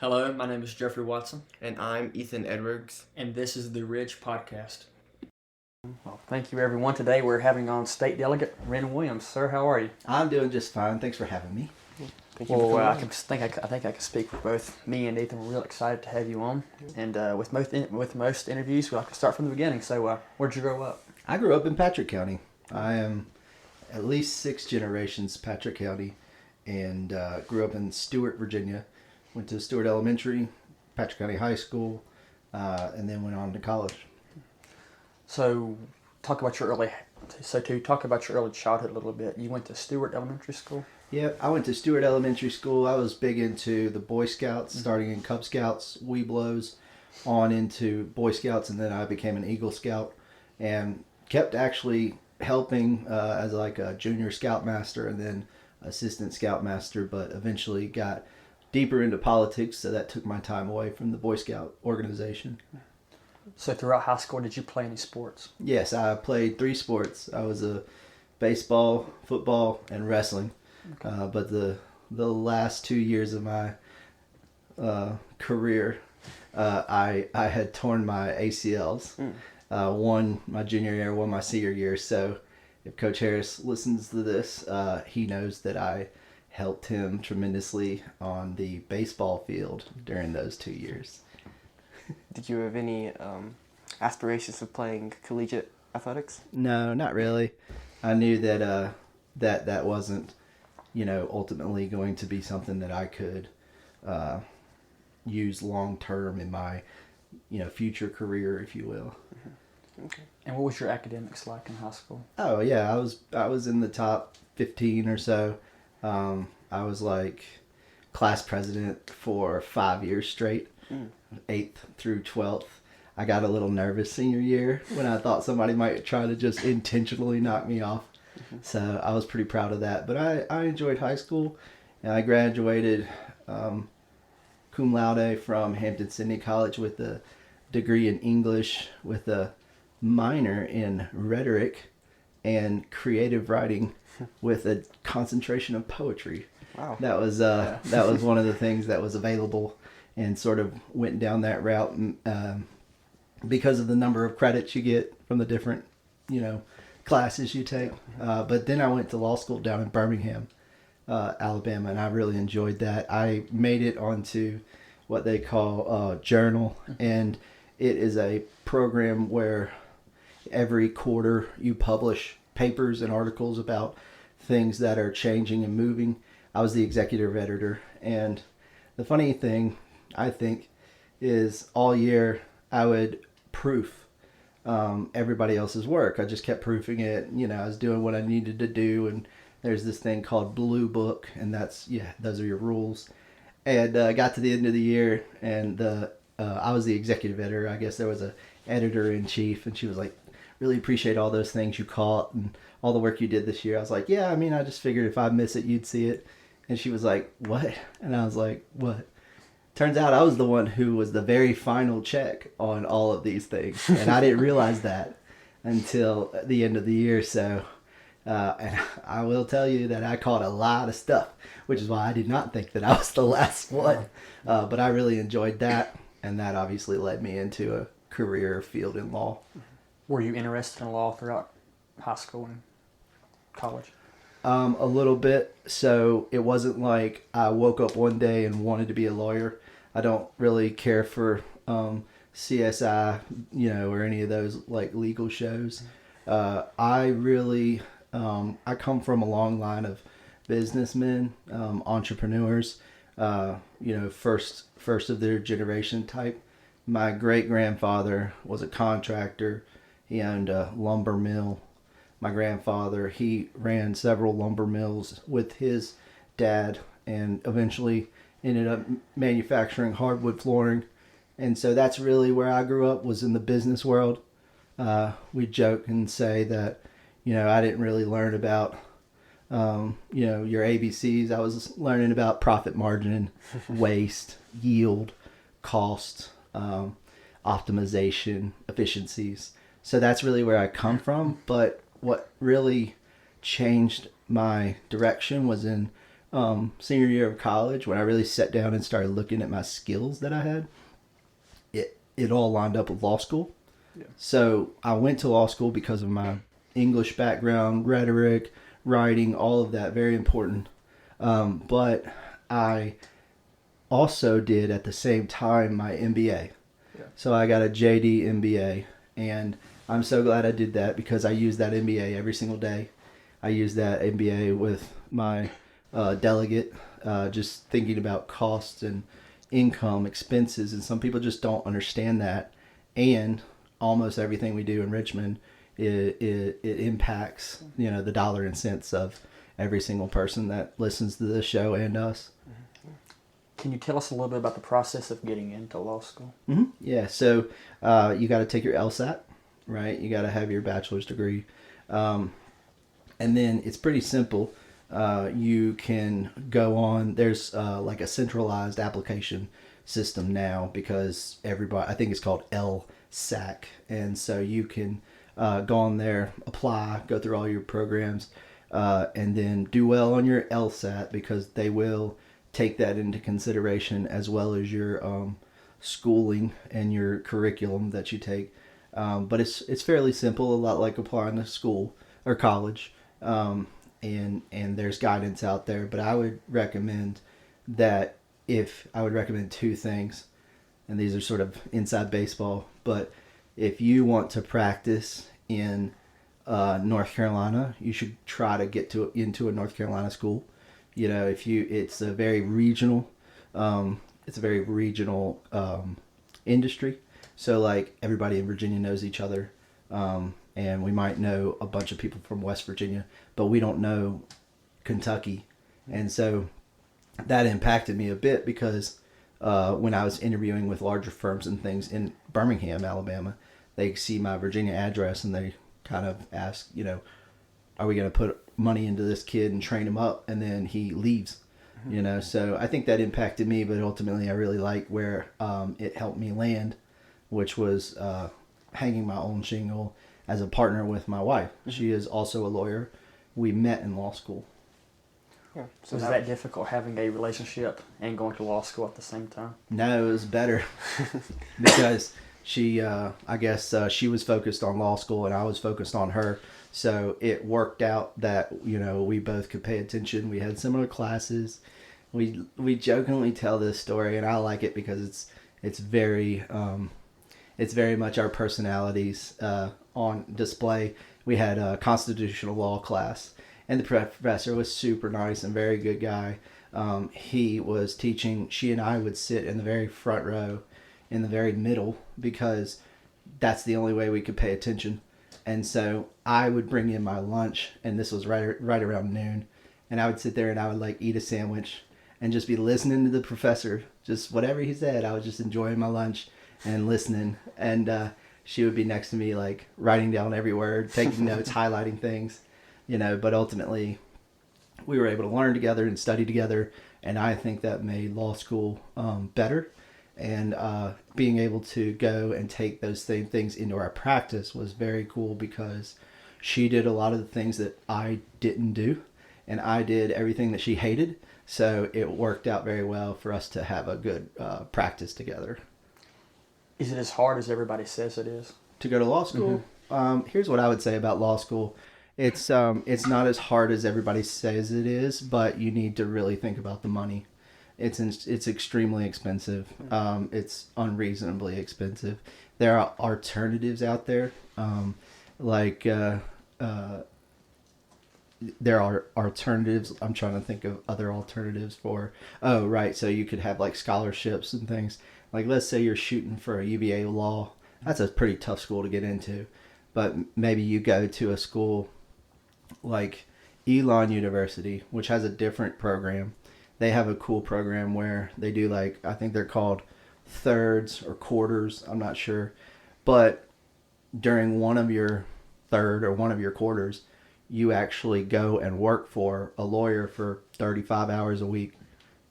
Hello, my name is Jeffrey Watson, And I'm Ethan Edwards. and this is the Ridge Podcast. Well, thank you, everyone. Today we're having on State Delegate Wren Williams. Sir, how are you? I'm doing just fine. Thanks for having me. Thank you for Well, coming I think I can speak for both me and Ethan. We're real excited to have you on. And with most interviews, we like to start from the beginning. So, where'd you grow up? I grew up in Patrick County. I am at least 6 generations Patrick County, and grew up in Stewart, Virginia. Went to Stewart Elementary, Patrick County High School, and then went on to college. So, talk about your early childhood a little bit. You went to Stewart Elementary School. Yeah, I went to Stewart Elementary School. I was big into the Boy Scouts, starting in Cub Scouts, Webelos, on into Boy Scouts, and then I became an Eagle Scout, and kept actually helping as like a junior Scoutmaster and then assistant Scoutmaster, but eventually got deeper into politics, so that took my time away from the Boy Scout organization. So, throughout high school, did you play any sports? Yes, I played 3 sports. I was a baseball, football, and wrestling. Okay. But the last 2 years of my career, I had torn my ACLs. One my junior year, one my senior year. So if Coach Harris listens to this, he knows that I helped him tremendously on the baseball field during those 2 years. Did you have any aspirations of playing collegiate athletics? No, not really. I knew that that wasn't, ultimately going to be something that I could use long term in my, future career, if you will. Okay. And what was your academics like in high school? Oh yeah, I was in the top 15 or so. I was like class president for 5 years straight, 8th through 12th. I got a little nervous senior year when I thought somebody might try to just intentionally knock me off. So I was pretty proud of that. But I enjoyed high school, and I graduated cum laude from Hampton-Sydney College with a degree in English with a minor in rhetoric and creative writing with a concentration of poetry. Wow. That was that was one of the things that was available, and sort of went down that route because of the number of credits you get from the different, classes you take. But then I went to law school down in Birmingham, Alabama, and I really enjoyed that. I made it onto what they call journal, and it is a program where every quarter you publish papers and articles about things that are changing and moving. I was the executive editor, and the funny thing, I think, is all year I would proof everybody else's work. I just kept proofing it. I was doing what I needed to do, and there's this thing called Blue Book, and those are your rules. And I got to the end of the year, and I was the executive editor. I guess there was a editor-in-chief, and she was like, really appreciate all those things you caught and all the work you did this year. I was like, yeah, I just figured if I miss it, you'd see it. And she was like, what? And I was like, what? Turns out I was the one who was the very final check on all of these things. And I didn't realize that until the end of the year. So, and I will tell you that I caught a lot of stuff, which is why I did not think that I was the last one. But I really enjoyed that. And that obviously led me into a career field in law. Were you interested in law throughout high school and college? A little bit. So it wasn't like I woke up one day and wanted to be a lawyer. I don't really care for CSI, or any of those like legal shows. I really, I come from a long line of businessmen, entrepreneurs, first of their generation type. My great grandfather was a contractor. He owned a lumber mill. My grandfather, he ran several lumber mills with his dad, and eventually ended up manufacturing hardwood flooring. And so that's really where I grew up, was in the business world. We joke and say that, I didn't really learn about, your ABCs. I was learning about profit margin, waste, yield, cost, optimization, efficiencies. So that's really where I come from. But what really changed my direction was in senior year of college, when I really sat down and started looking at my skills that I had, it all lined up with law school. Yeah. So I went to law school because of my English background, rhetoric, writing, all of that, very important. But I also did at the same time my MBA. Yeah. So I got a JD MBA, and I'm so glad I did that because I use that MBA every single day. I use that MBA with my delegate, just thinking about costs and income, expenses, and some people just don't understand that. And almost everything we do in Richmond, it impacts, the dollar and cents of every single person that listens to this show and us. Can you tell us a little bit about the process of getting into law school? Mm-hmm. Yeah, so you got to take your LSAT, right? You got to have your bachelor's degree. And then it's pretty simple. You can go on, there's like a centralized application system now because everybody, I think it's called LSAC. And so you can go on there, apply, go through all your programs, and then do well on your LSAT because they will take that into consideration as well as your schooling and your curriculum that you take. But it's fairly simple, a lot like applying to school or college. And there's guidance out there, but I would recommend two things, and these are sort of inside baseball, but if you want to practice in North Carolina, you should try to get into a North Carolina school. It's a very regional industry. So like everybody in Virginia knows each other. And we might know a bunch of people from West Virginia, but we don't know Kentucky. And so that impacted me a bit because when I was interviewing with larger firms and things in Birmingham, Alabama, they see my Virginia address and they kind of ask, are we going to put money into this kid and train him up? And then he leaves, So I think that impacted me, but ultimately I really like where it helped me land, which was hanging my own shingle as a partner with my wife. Mm-hmm. She is also a lawyer. We met in law school. Yeah. So was that difficult having a relationship and going to law school at the same time? No, it was better because she, she was focused on law school and I was focused on her. So it worked out that, we both could pay attention. We had similar classes. We jokingly tell this story and I like it because it's very much our personalities on display. We had a constitutional law class, and the professor was super nice and very good guy. He was teaching. She and I would sit in the very front row, in the very middle, because that's the only way we could pay attention. And so I would bring in my lunch, and this was right around noon, and I would sit there and I would eat a sandwich and just be listening to the professor. Just whatever he said, I was just enjoying my lunch and listening, and she would be next to me writing down every word, taking notes, highlighting things, but ultimately we were able to learn together and study together, and I think that made law school better, and being able to go and take those same things into our practice was very cool because she did a lot of the things that I didn't do, and I did everything that she hated, so it worked out very well for us to have a good practice together. Is it as hard as everybody says it is? To go to law school? Mm-hmm. Here's what I would say about law school. It's not as hard as everybody says it is, but you need to really think about the money. It's extremely expensive. It's unreasonably expensive. There are alternatives out there, there are alternatives. I'm trying to think of other alternatives for. Oh, right. So you could have scholarships and things. Let's say you're shooting for a UVA law. That's a pretty tough school to get into. But maybe you go to a school like Elon University, which has a different program. They have a cool program where they do I think they're called thirds or quarters. I'm not sure. But during one of your third or one of your quarters, you actually go and work for a lawyer for 35 hours a week.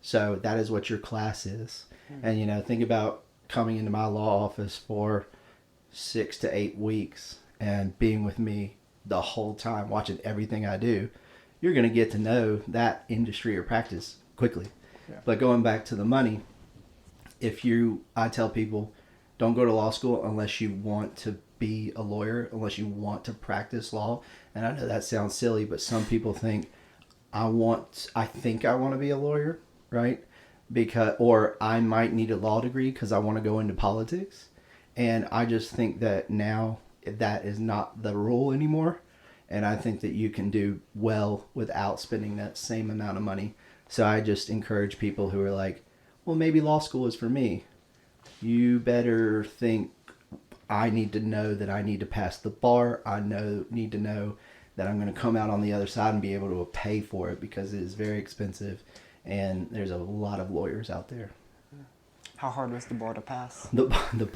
So that is what your class is. And, think about coming into my law office for 6 to 8 weeks and being with me the whole time, watching everything I do. you're going to get to know that industry or practice quickly. Yeah. But going back to the money, I tell people, don't go to law school unless you want to be a lawyer, unless you want to practice law. And I know that sounds silly, but some people think, I think I want to be a lawyer, right? Or I might need a law degree because I want to go into politics. And I just think that now that is not the rule anymore. And I think that you can do well without spending that same amount of money. So I just encourage people who are like, well, maybe law school is for me. You better think, I need to know that I need to pass the bar. Need to know that I'm going to come out on the other side and be able to pay for it, because it is very expensive. And there's a lot of lawyers out there. How hard was the bar to pass? The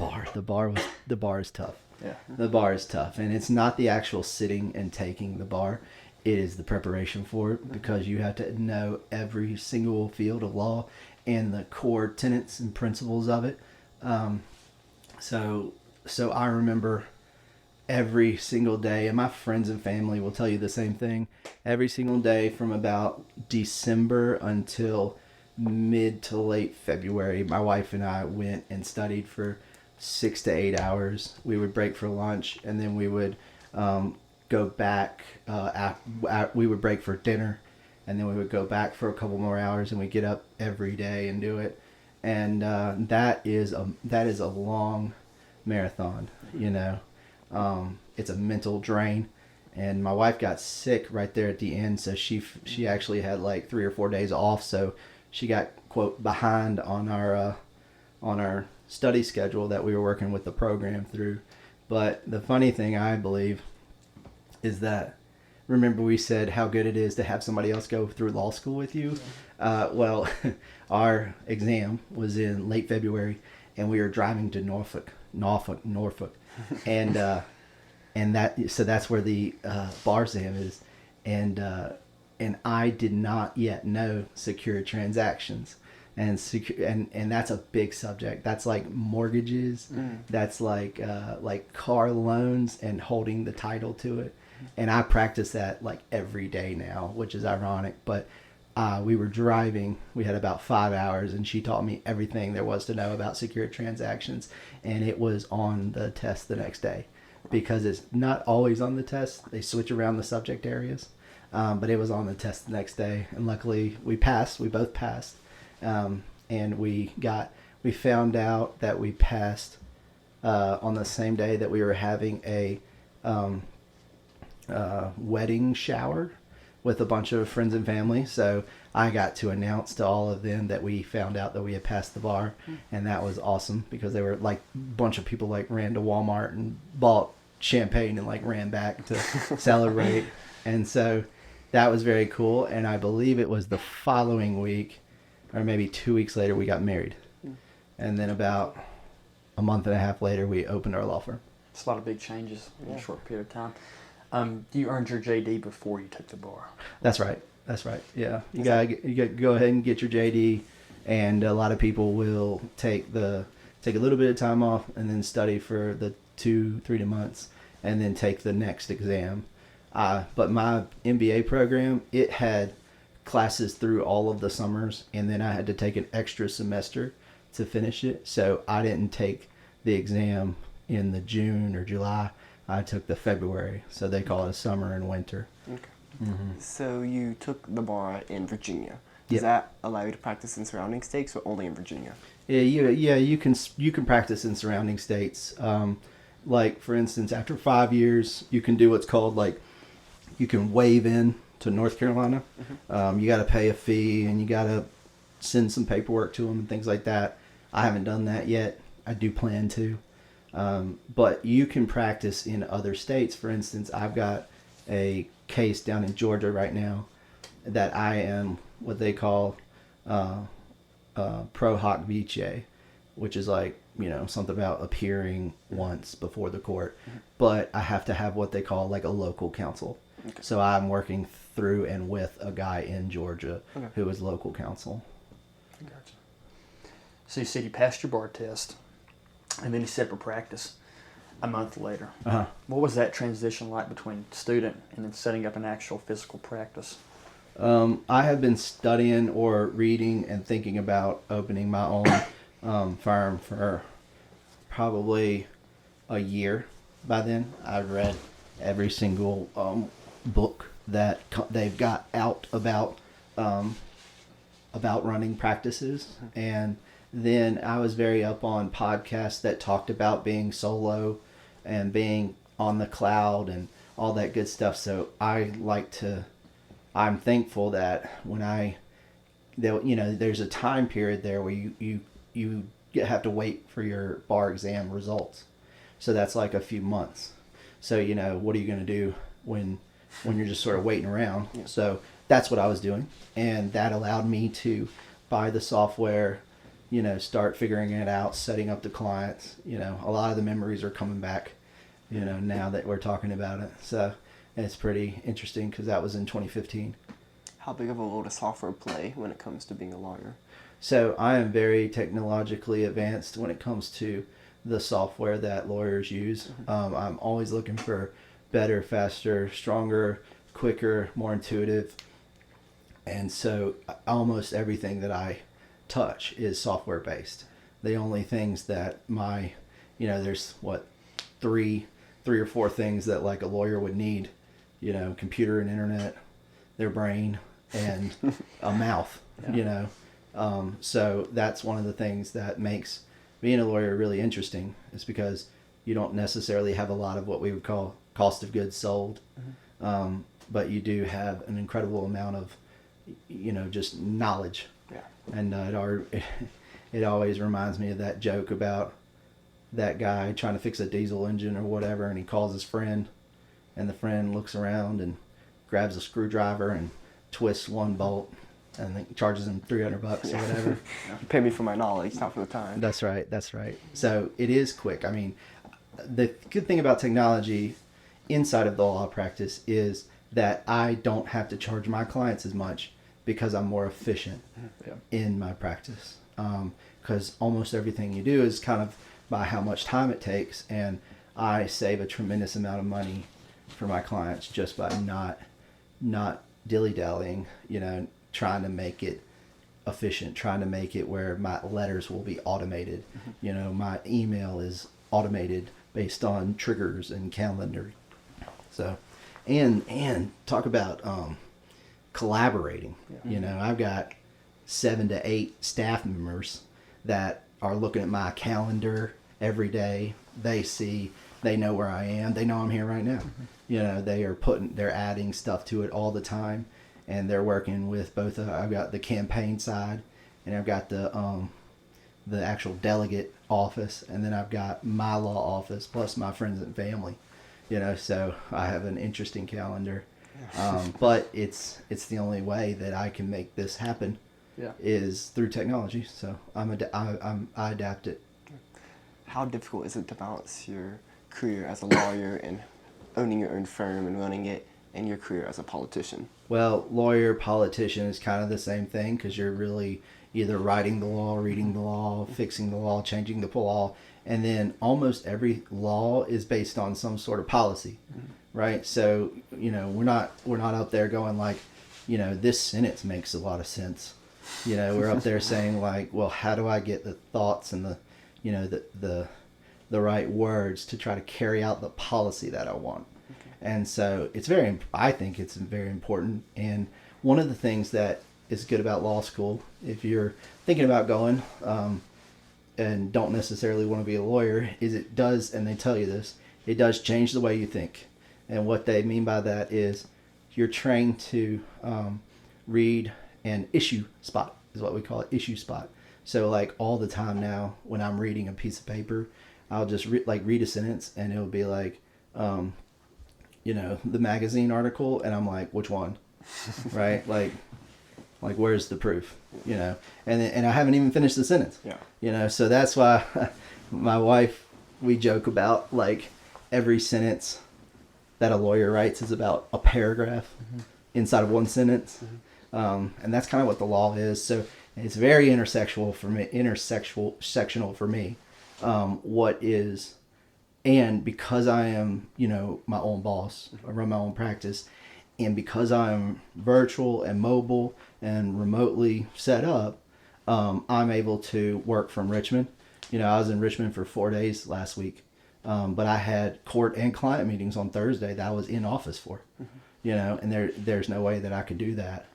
bar is tough. Yeah. The bar is tough, and it's not the actual sitting and taking the bar. It is the preparation for it, because you have to know every single field of law and the core tenets and principles of it. So I remember every single day, and my friends and family will tell you the same thing. Every single day from about December until mid to late February, my wife and I went and studied for 6 to 8 hours. We would break for lunch, and then we would go back. We would break for dinner, and then we would go back for a couple more hours, and we get up every day and do it. And that is a long marathon, you know. It's a mental drain. And my wife got sick right there at the end, so she actually had like 3 or 4 days off, so she got, quote, behind on our study schedule that we were working with the program through. But the funny thing, I believe, is that, remember we said how good it is to have somebody else go through law school with you? Well, our exam was in late February, and we were driving to Norfolk, and that's where the bar exam is, and I did not yet know secure transactions, and that's a big subject. That's like mortgages, that's like car loans and holding the title to it, and I practice that like every day now, which is ironic. But we were driving, we had about 5 hours, and she taught me everything there was to know about secure transactions, and it was on the test the next day, because it's not always on the test. They switch around the subject areas, but it was on the test the next day, and luckily we both passed, and we found out that we passed on the same day that we were having a wedding shower with a bunch of friends and family. So I got to announce to all of them that we found out that we had passed the bar, and that was awesome, because they were like a bunch of people like ran to Walmart and bought champagne and like ran back to celebrate. And so that was very cool. And I believe it was the following week, or maybe 2 weeks later, we got married. And then about a month and a half later, we opened our law firm. It's a lot of big changes in a short period of time. You earned your JD before you took the bar. That's right. Yeah, you gotta go ahead and get your JD, and a lot of people will take a little bit of time off and then study for the 2-3 months, and then take the next exam. But my MBA program, it had classes through all of the summers, and then I had to take an extra semester to finish it. So I didn't take the exam in the June or July. I took the February, so they call it a summer and winter. Okay. Mm-hmm. So you took the bar in Virginia. Yep. Does that allow you to practice in surrounding states, or only in Virginia? Yeah, you can practice in surrounding states. Like for instance, after 5 years, you can do what's called you can waive in to North Carolina. Mm-hmm. You got to pay a fee, and you got to send some paperwork to them and things like that. I haven't done that yet. I do plan to. But you can practice in other states. For instance, I've got a case down in Georgia right now that I am what they call pro hoc vice, which is like, something about appearing once before the court. Mm-hmm. But I have to have what they call like a local counsel. Okay. So I'm working through and with a guy in Georgia who is local counsel. Gotcha. So you said you passed your bar test, and then you set for practice a month later. Uh-huh. What was that transition like between student and then setting up an actual physical practice? I have been studying or reading and thinking about opening my own firm for probably a year. By then, I've read every single book that they've got out about running practices, and then I was very up on podcasts that talked about being solo and being on the cloud and all that good stuff. So I'm thankful that there's a time period there where you have to wait for your bar exam results. So that's like a few months. So, what are you going to do when you're just sort of waiting around? Yeah. So that's what I was doing. And that allowed me to buy the software, start figuring it out, setting up the clients. A lot of the memories are coming back, now that we're talking about it. So it's pretty interesting because that was in 2015. How big of a role does software play when it comes to being a lawyer? So I am very technologically advanced when it comes to the software that lawyers use. I'm always looking for better, faster, stronger, quicker, more intuitive. And so almost everything that I touch is software based. The only things that there's three or four things that like a lawyer would need, computer and internet, their brain, and a mouth, Yeah. So that's one of the things that makes being a lawyer really interesting, is because you don't necessarily have a lot of what we would call cost of goods sold, but you do have an incredible amount of, just knowledge. Yeah. And it always reminds me of that joke about that guy trying to fix a diesel engine or whatever, and he calls his friend, and the friend looks around and grabs a screwdriver and twists one bolt, and then charges him $300 or whatever. You pay me for my knowledge, not for the time. That's right. So it is quick. I mean, the good thing about technology inside of the law practice is that I don't have to charge my clients as much because I'm more efficient in my practice. Because almost everything you do is kind of by how much time it takes, and I save a tremendous amount of money for my clients just by not dilly-dallying, trying to make it efficient, trying to make it where my letters will be automated. My email is automated based on triggers and calendar. So, and talk about collaborating. Yeah. I've got 7 to 8 staff members that are looking at my calendar every day. They know where I am. They know I'm here right now. They're adding stuff to it all the time, and they're working with both. I've got the campaign side, and I've got the actual delegate office, and then I've got my law office plus my friends and family. So I have an interesting calendar, but it's the only way that I can make this happen. Yeah. Is through technology. So I adapt it. How difficult is it to balance your career as a lawyer and owning your own firm and running it, and your career as a politician? Well, lawyer, politician is kind of the same thing, because you're really either writing the law, reading the law, fixing the law, changing the law, and then almost every law is based on some sort of policy, right? So we're not up there going like, this sentence makes a lot of sense. We're up there saying like, well, how do I get the thoughts and the right words to try to carry out the policy that I want? Okay. And so I think it's very important. And one of the things that is good about law school, if you're thinking about going and don't necessarily want to be a lawyer, is it does, and they tell you this, it does change the way you think. And what they mean by that is you're trained to read and issue spot, is what we call it, issue spot. So like all the time now when I'm reading a piece of paper, I'll just read a sentence, and it'll be like, the magazine article, and I'm like, which one? Right? Like where's the proof? And I haven't even finished the sentence. Yeah. So that's why my wife, we joke about like every sentence that a lawyer writes is about a paragraph inside of one sentence. And that's kind of what the law is. So it's very sectional for me. And because I am, my own boss, I run my own practice, And because I'm virtual and mobile and remotely set up, I'm able to work from Richmond. You know, I was in Richmond for 4 days last week, but I had court and client meetings on Thursday that I was in office for. You know, and there's no way that I could do that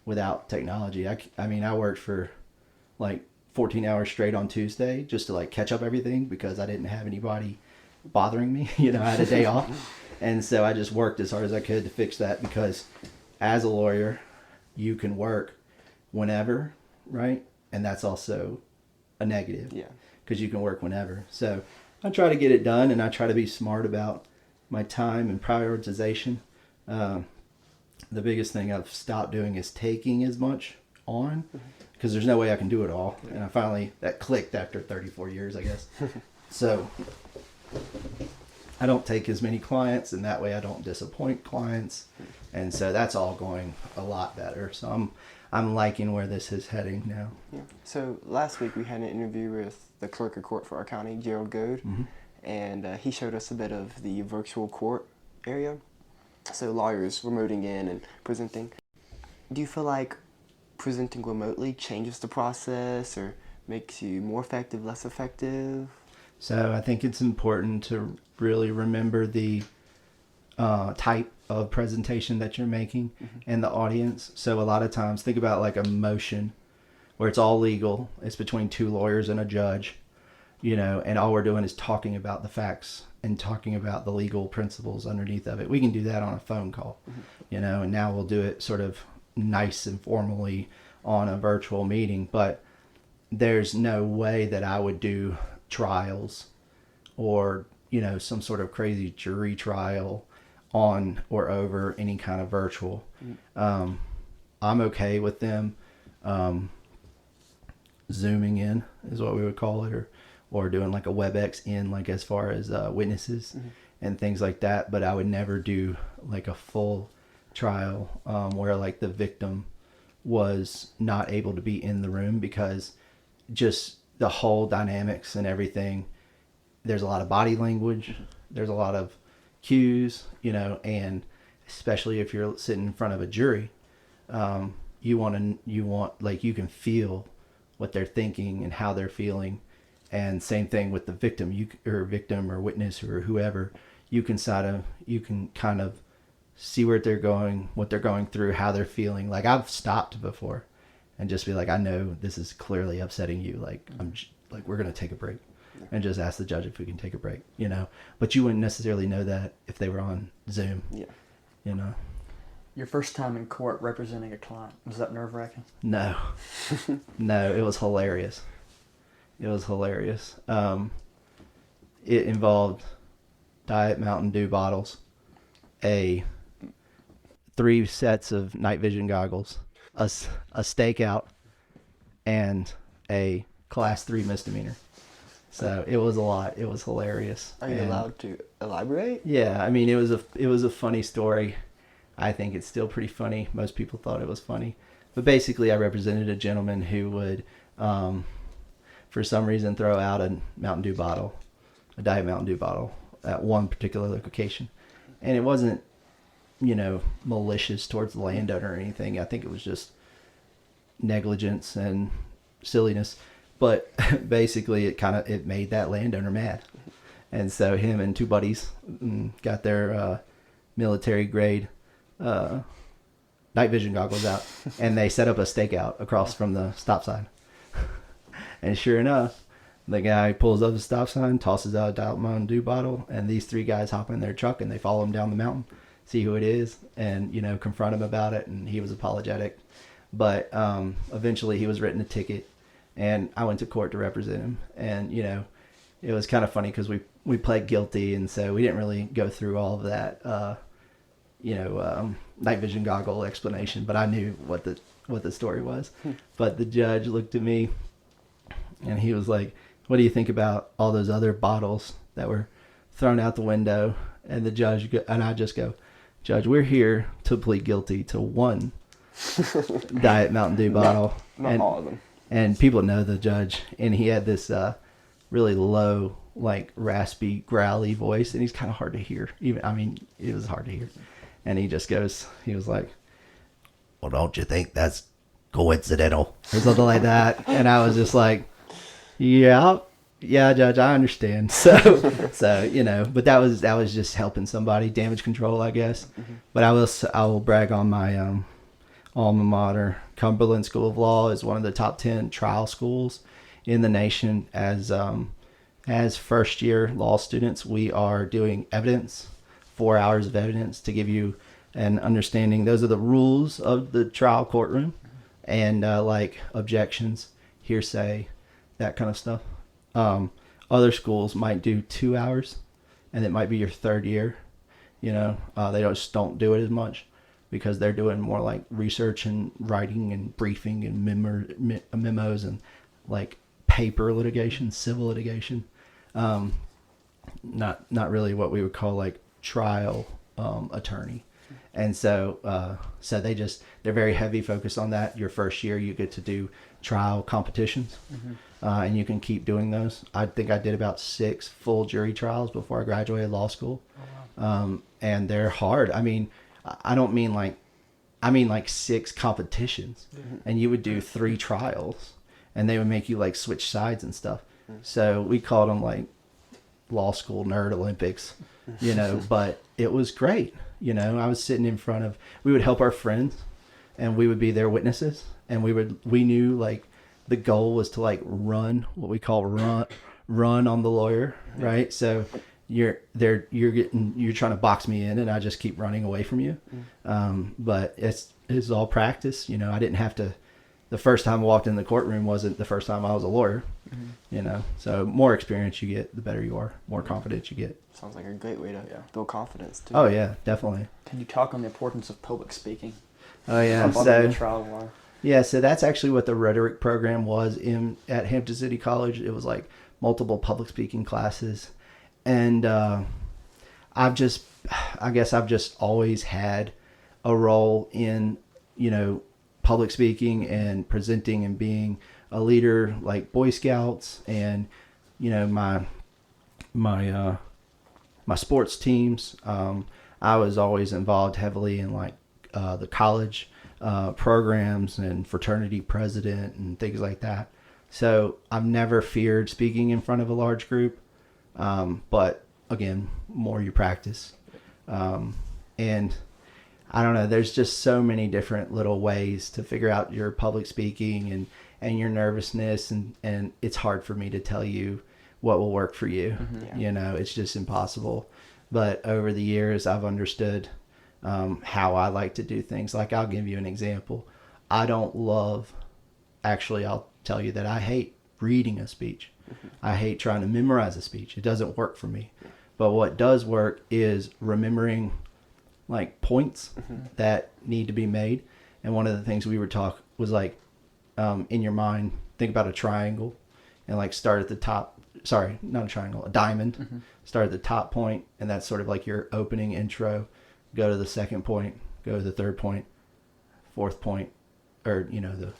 without technology. I mean, I worked for like 14 hours straight on Tuesday just to like catch up everything because I didn't have anybody bothering me. You know, I had a day off. And so I just worked as hard as I could to fix that, because as a lawyer, you can work whenever, right? And that's also a negative. Yeah. Because you can work whenever. So I try to get it done, and I try to be smart about my time and prioritization. The biggest thing I've stopped doing is taking as much on, because there's no way I can do it all. And I finally, that clicked after 34 years, I guess. So I don't take as many clients, and that way I don't disappoint clients. And so that's all going a lot better. So I'm liking where this is heading now. Yeah. So last week we had an interview with the clerk of court for our county, Gerald Goad, and he showed us a bit of the virtual court area. So lawyers remoting in and presenting. Do you feel like presenting remotely changes the process or makes you more effective, less effective? So I think it's important to really remember the type of presentation that you're making and the audience. So a lot of times, think about like a motion where it's all legal. It's between two lawyers and a judge, you know, and all we're doing is talking about the facts and talking about the legal principles underneath of it. We can do that on a phone call, you know, and now we'll do it sort of nice and formally on a virtual meeting. But there's no way that I would do trials or, you know, some sort of crazy jury trial on or over any kind of virtual. I'm okay with them zooming in is what we would call it, or doing like a WebEx in, like as far as witnesses and things like that. But I would never do like a full trial where like the victim was not able to be in the room, because just the whole dynamics and everything, there's a lot of body language, there's a lot of cues, you know, and especially if you're sitting in front of a jury, you want like, you can feel what they're thinking and how they're feeling. And same thing with the victim, victim or witness or whoever, you can kind of see where they're going, what they're going through, how they're feeling. Like I've stopped before and just be like, I know this is clearly upsetting you. Like we're going to take a break, and just ask the judge if we can take a break, you know, but you wouldn't necessarily know that if they were on Zoom, you know. Your first time in court representing a client, was that nerve-wracking? No, no, it was hilarious. It was hilarious. It involved Diet Mountain Dew bottles, 3 sets of night vision goggles, a stakeout, and a class 3 misdemeanor. So it was a lot. It was hilarious. Are you allowed to elaborate? Yeah, I mean, it was a funny story. I think it's still pretty funny. Most people thought it was funny. But basically, I represented a gentleman who would, for some reason, throw out a Mountain Dew bottle, a Diet Mountain Dew bottle, at one particular location. And it wasn't, you know, malicious towards the landowner or anything. I think it was just negligence and silliness. But basically, it made that landowner mad. And so him and 2 buddies got their military grade night vision goggles out, and they set up a stakeout across from the stop sign. And sure enough, the guy pulls up the stop sign, tosses out a Diet Mountain Dew bottle, and these 3 guys hop in their truck and they follow him down the mountain, see who it is, and, you know, confront him about it. And he was apologetic, but eventually he was written a ticket, and I went to court to represent him. And, you know, it was kind of funny because we pled guilty, and so we didn't really go through all of that night vision goggle explanation, but I knew what the story was. But the judge looked at me and he was like, "What do you think about all those other bottles that were thrown out the window?" And the judge and I just go, "Judge, we're here to plead guilty to 1 Diet Mountain Dew bottle." Not all of them. And people know the judge, and he had this really low, like raspy, growly voice, and he's kind of hard to hear. It was hard to hear. And he was like, well, don't you think that's coincidental or something like that? And I was just like, yeah, Judge, I understand. So but that was just helping somebody, damage control, I guess. But I will brag on my alma mater. Cumberland School of Law is one of the top 10 trial schools in the nation. As first year law students, we are doing evidence, 4 hours of evidence to give you an understanding. Those are the rules of the trial courtroom, and like objections, hearsay, that kind of stuff. Other schools might do 2 hours, and it might be your third year. They just don't do it as much because they're doing more like research and writing and briefing and memos and like paper litigation, civil litigation. Not really what we would call like trial attorney. And so they're very heavy focused on that. Your first year, you get to do trial competitions, and you can keep doing those. I think I did about 6 full jury trials before I graduated law school. Oh, wow. And they're hard. I mean, I mean like 6 competitions, and you would do 3 trials, and they would make you like switch sides and stuff. So we called them like law school nerd Olympics, but it was great. I was sitting in front of, we would help our friends, and we would be their witnesses, and we knew like the goal was to like run what we call run on the lawyer, right? So you're trying to box me in, and I just keep running away from you. But it's all practice. I didn't have to, the first time I walked in the courtroom wasn't the first time I was a lawyer. So more experience you get, the better you are, more confidence you get. Sounds like a great way to build confidence too. Oh yeah, definitely. Can you talk on the importance of public speaking? Oh yeah. So that's actually what the rhetoric program was at Hampton City College. It was like multiple public speaking classes. And I guess I've just always had a role in, public speaking and presenting and being a leader, like Boy Scouts and, my sports teams. I was always involved heavily in like the college programs and fraternity president and things like that. So I've never feared speaking in front of a large group. But again, more you practice. And I don't know, there's just so many different little ways to figure out your public speaking and your nervousness. And it's hard for me to tell you what will work for you. It's just impossible. But over the years, I've understood, how I like to do things. Like I'll give you an example. I'll tell you that I hate reading a speech. I hate trying to memorize a speech. It doesn't work for me. But what does work is remembering like points that need to be made. And one of the things we were taught was like, in your mind, think about a triangle and like start at the top. Sorry, not a triangle, a diamond. Start at the top point, and that's sort of like your opening intro. Go to the second point, go to the third point, fourth point, or the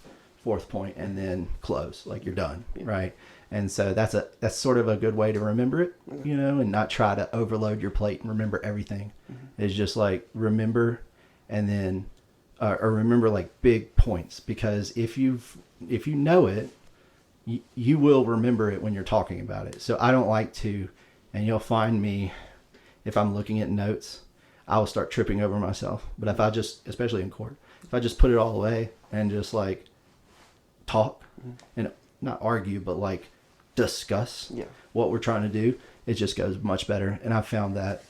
fourth point, and then close, like you're done, right? And so that's sort of a good way to remember it, and not try to overload your plate and remember everything. It's just like remember, and then or remember like big points, because if you know it, you will remember it when you're talking about it. So I don't like to, and you'll find me if I'm looking at notes, I will start tripping over myself. But if I just, especially in court, if I just put it all away and just like talk and not argue, but like discuss what we're trying to do, it just goes much better. And I found that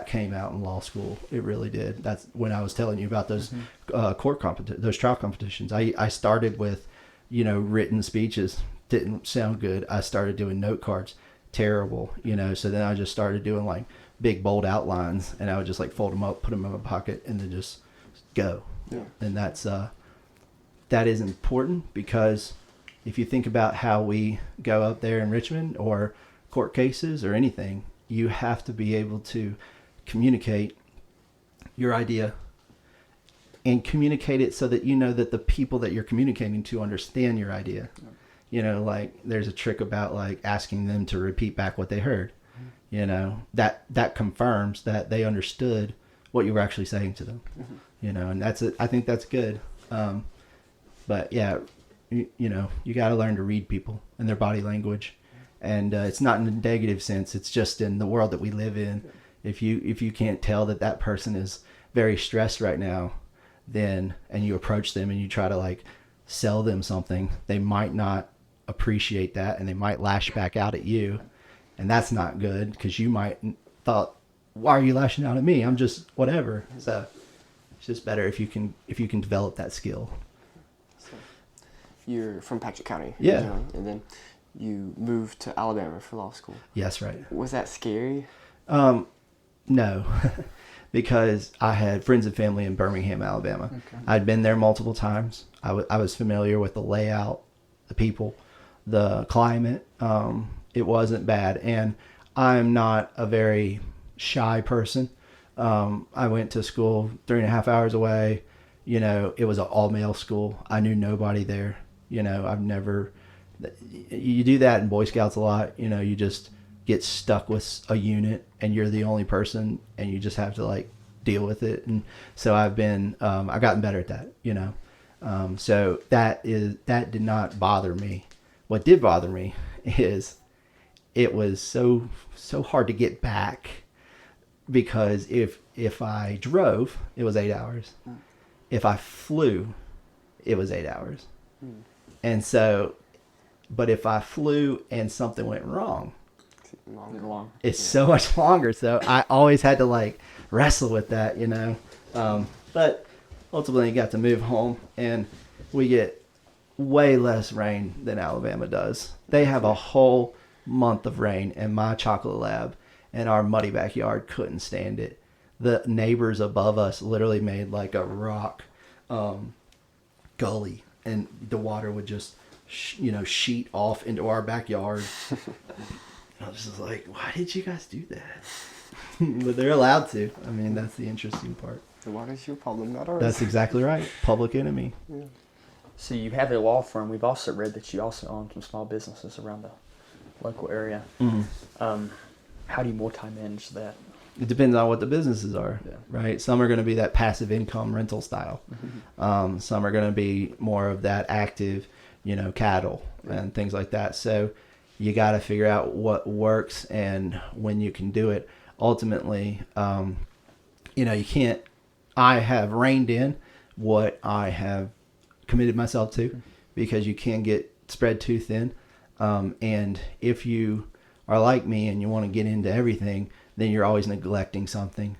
came out in law school. It really did. That's when I was telling you about those those trial competitions. I started with, written speeches. Didn't sound good. I started doing note cards. Terrible, So then I just started doing like big bold outlines, and I would just like fold them up, put them in my pocket, and then just go. Yeah. And that is important, because if you think about how we go up there in Richmond or court cases or anything, you have to be able to communicate your idea and communicate it so that that the people that you're communicating to understand your idea. Like there's a trick about like asking them to repeat back what they heard. That confirms that they understood what you were actually saying to them. You know, and that's it. I think that's good. But yeah, you got to learn to read people and their body language, and it's not in a negative sense. It's just in the world that we live in. If you can't tell that person is very stressed right now, then and you approach them and you try to like sell them something, they might not appreciate that, and they might lash back out at you, and that's not good because you might thought, why are you lashing out at me? I'm just whatever. So it's just better if you can develop that skill. So you're from Patrick County, Yeah, originally, and then you moved to Alabama for law school. Yes, right. Was that scary? No, because I had friends and family in Birmingham, Alabama. Okay. I'd been there multiple times. I was familiar with the layout, the people, the climate. It wasn't bad, and I'm not a very shy person. I went to school 3.5 hours away. You know, it was an all-male school. I knew nobody there. You know, you do that in Boy Scouts a lot. You know, you just get stuck with a unit and you're the only person and you just have to like deal with it. And so I've gotten better at that, you know. So that did not bother me. What did bother me is it was so hard to get back, because if I drove, it was 8 hours. If I flew, it was 8 hours. And so, but if I flew and something went wrong, it's so much longer. So I always had to like wrestle with that, you know. But ultimately got to move home, and we get way less rain than Alabama does. They have a whole month of rain, and my chocolate lab and our muddy backyard couldn't stand it. The neighbors above us literally made like a rock gully, and the water would just sheet off into our backyard. I was just like, why did you guys do that? But they're allowed to. I mean, that's the interesting part. The water's your problem, not ours. That's exactly right. Public enemy. Yeah. So you have a law firm. We've also read that you also own some small businesses around the local area. Mm-hmm. How do you multi-manage that? It depends on what the businesses are, Yeah. right? Some are going to be that passive income rental style. Mm-hmm. Some are going to be more of that active, cattle and things like that. So you got to figure out what works and when you can do it. Ultimately, you can't. I have reined in what I have committed myself to, because you can get spread too thin. And if you are like me and you want to get into everything, then you're always neglecting something.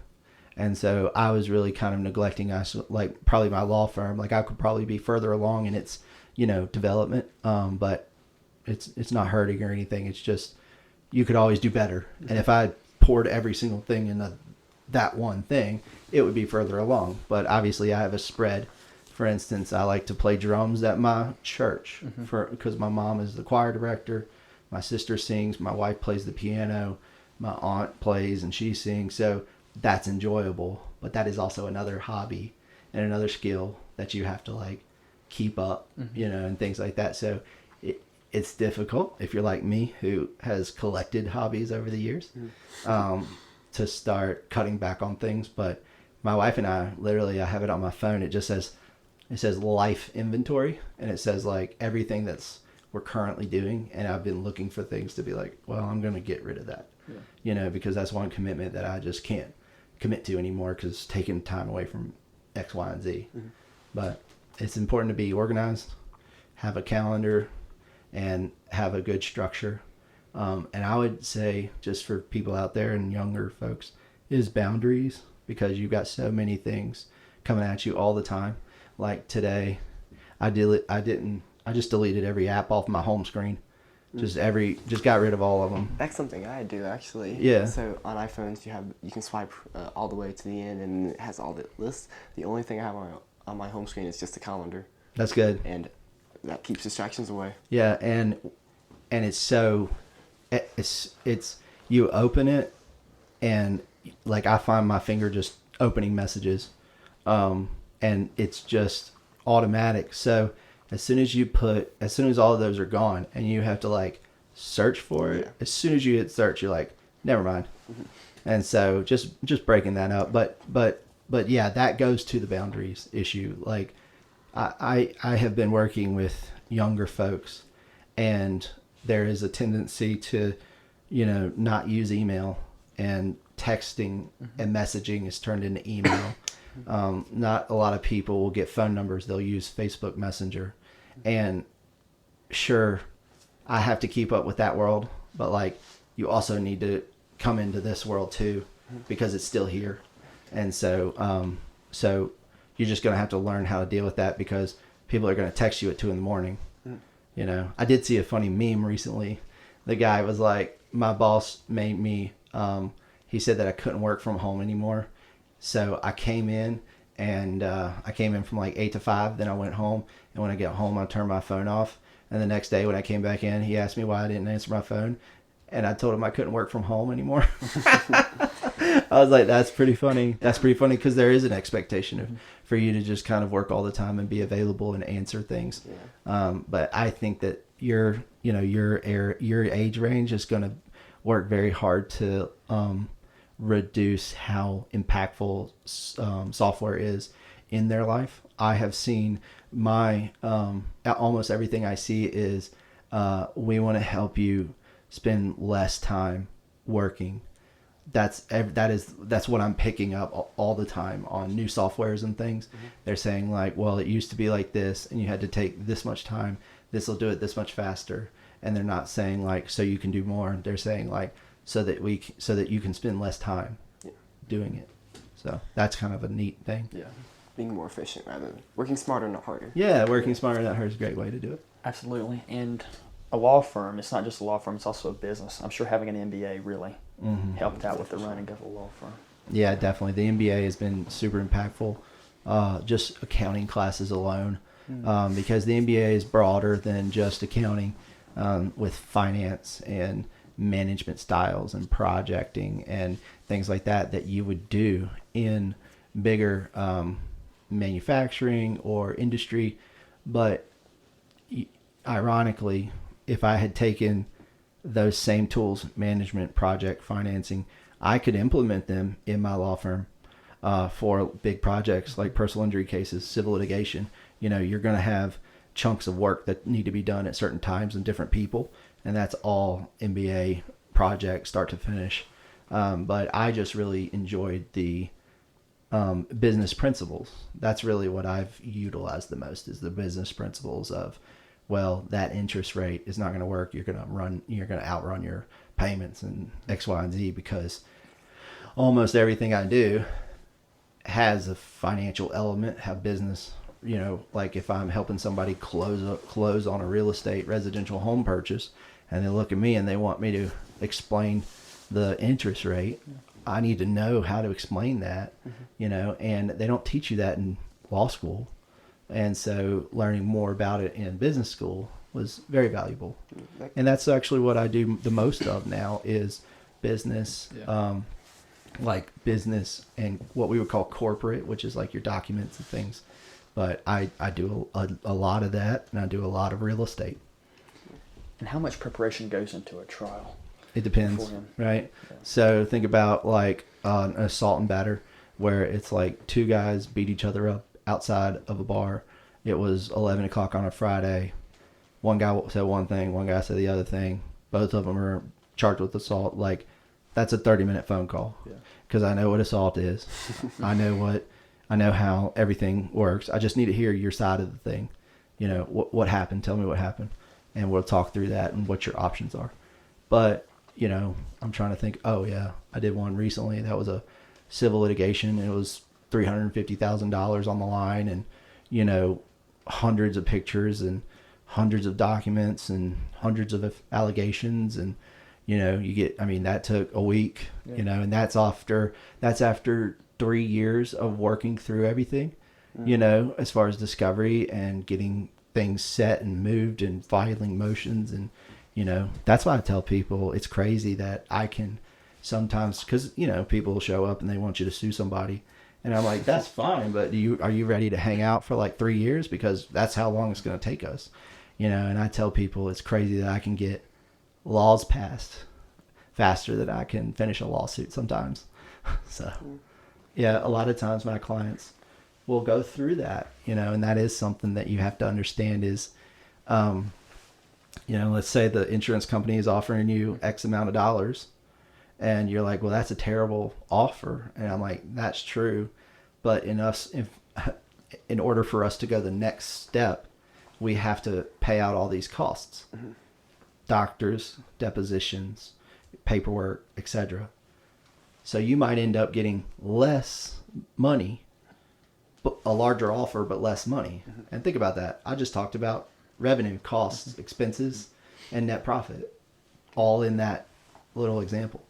And so I was really kind of neglecting like probably my law firm. Like I could probably be further along in its, development. But it's not hurting or anything. It's just, you could always do better. And if I poured every single thing in that one thing, it would be further along. But obviously I have a spread. For instance, I like to play drums at my church because my mom is the choir director. My sister sings. My wife plays the piano. My aunt plays and she sings. So that's enjoyable. But that is also another hobby and another skill that you have to like keep up, and things like that. So it's difficult if you're like me, who has collected hobbies over the years, to start cutting back on things. But my wife and I, literally, I have it on my phone. It says life inventory, and it says like everything we're currently doing. And I've been looking for things to be like, well, I'm going to get rid of that, because that's one commitment that I just can't commit to anymore, because it's taking time away from X, Y, and Z. But it's important to be organized, have a calendar, and have a good structure. And I would say, just for people out there and younger folks, is boundaries, because you've got so many things coming at you all the time. Like today, I just deleted every app off my home screen. Just got rid of all of them. That's something I do, actually. Yeah. So on iPhones, you can swipe all the way to the end, and it has all the lists. The only thing I have on my home screen is just a calendar. That's good. And that keeps distractions away. Yeah, and it's you open it, and like I find my finger just opening messages, and it's just automatic. So as soon as all of those are gone and you have to like search for it, as soon as you hit search, you're like, never mind. And so just breaking that up. But but yeah, that goes to the boundaries issue. Like I have been working with younger folks, and there is a tendency to, not use email, and texting and messaging is turned into email. Not a lot of people will get phone numbers. They'll use Facebook Messenger. And sure, I have to keep up with that world, but like you also need to come into this world too, because it's still here. And so, so you're just going to have to learn how to deal with that, because people are going to text you at 2 a.m. I did see a funny meme recently. The guy was like, my boss made me, he said that I couldn't work from home anymore. So I came in, and I came in from like 8 to 5. Then I went home, and when I get home, I turned my phone off. And the next day when I came back in, he asked me why I didn't answer my phone. And I told him I couldn't work from home anymore. I was like, that's pretty funny. That's pretty funny, because there is an expectation for you to just kind of work all the time and be available and answer things. Yeah. But I think that your age range is going to work very hard to reduce how impactful software is in their life. I have seen almost everything I see is we want to help you spend less time working. That's what I'm picking up all the time on new softwares and things. They're saying like, well, it used to be like this, and you had to take this much time. This will do it this much faster. And they're not saying like, so you can do more. They're saying like, so that you can spend less time doing it. So that's kind of a neat thing. Yeah. Being more efficient rather than working smarter, not harder. Yeah, working smarter, not harder is a great way to do it. Absolutely. And a law firm, it's not just a law firm, it's also a business. I'm sure having an MBA really helped out with the running of a law firm. Yeah, definitely. The MBA has been super impactful, just accounting classes alone, because the MBA is broader than just accounting, with finance and management styles and projecting and things like that you would do in bigger manufacturing or industry. But ironically, if I had taken those same tools, management, project, financing, I could implement them in my law firm for big projects like personal injury cases, civil litigation. You're going to have chunks of work that need to be done at certain times and different people, and that's all MBA project start to finish. But I just really enjoyed the business principles. That's really what I've utilized the most, is the business principles of, well, that interest rate is not going to work. You're going to outrun your payments and X, Y, and Z, because almost everything I do has a financial element, have business. Like if I'm helping somebody close on a real estate residential home purchase, and they look at me and they want me to explain the interest rate, I need to know how to explain that, and they don't teach you that in law school. And so learning more about it in business school was very valuable. And that's actually what I do the most of now, is business, like business and what we would call corporate, which is like your documents and things. But I do a lot of that, and I do a lot of real estate. And how much preparation goes into a trial? It depends, right? Yeah. So think about like an assault and batter, where it's like two guys beat each other up outside of a bar. It was 11 o'clock on a Friday. One guy said one thing, one guy said the other thing. Both of them are charged with assault. Like, that's a 30-minute phone call, because I know what assault is. I know how everything works. I just need to hear your side of the thing. What happened? Tell me what happened, and we'll talk through that and what your options are. But I'm trying to think. Oh yeah, I did one recently. That was a civil litigation. It was $350,000 on the line, and hundreds of pictures and hundreds of documents and hundreds of allegations, and that took a week. And that's after 3 years of working through everything, as far as discovery and getting things set and moved and filing motions. And that's why I tell people it's crazy that I can sometimes, because people show up and they want you to sue somebody, and I'm like, that's fine, but are you ready to hang out for like 3 years? Because that's how long it's going to take us. And I tell people it's crazy that I can get laws passed faster than I can finish a lawsuit sometimes. So Yeah, a lot of times my clients will go through that, and that is something that you have to understand is, let's say the insurance company is offering you X amount of dollars and you're like, well, that's a terrible offer. And I'm like, that's true. But in order for us to go the next step, we have to pay out all these costs, doctors, depositions, paperwork, etc. So you might end up getting less money, but a larger offer, but less money. And think about that. I just talked about revenue, costs, expenses, and net profit, all in that little example.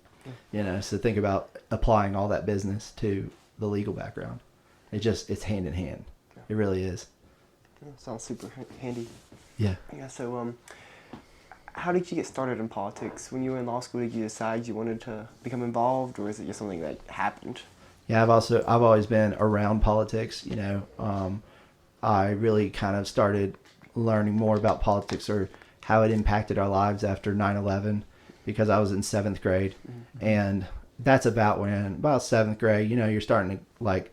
So think about applying all that business to the legal background. It's hand in hand. It really is. Sounds super handy. Yeah. Yeah. So, how did you get started in politics? When you were in law school, did you decide you wanted to become involved, or is it just something that happened? Yeah, I've always been around politics. I really kind of started learning more about politics or how it impacted our lives after 9/11, because I was in 7th grade, and that's about 7th grade. You're starting to like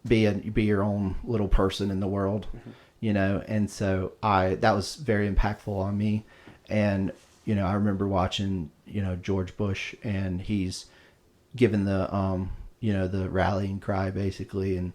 be your own little person in the world, and so that was very impactful on me. And I remember watching George Bush, and he's given the the rallying cry basically, and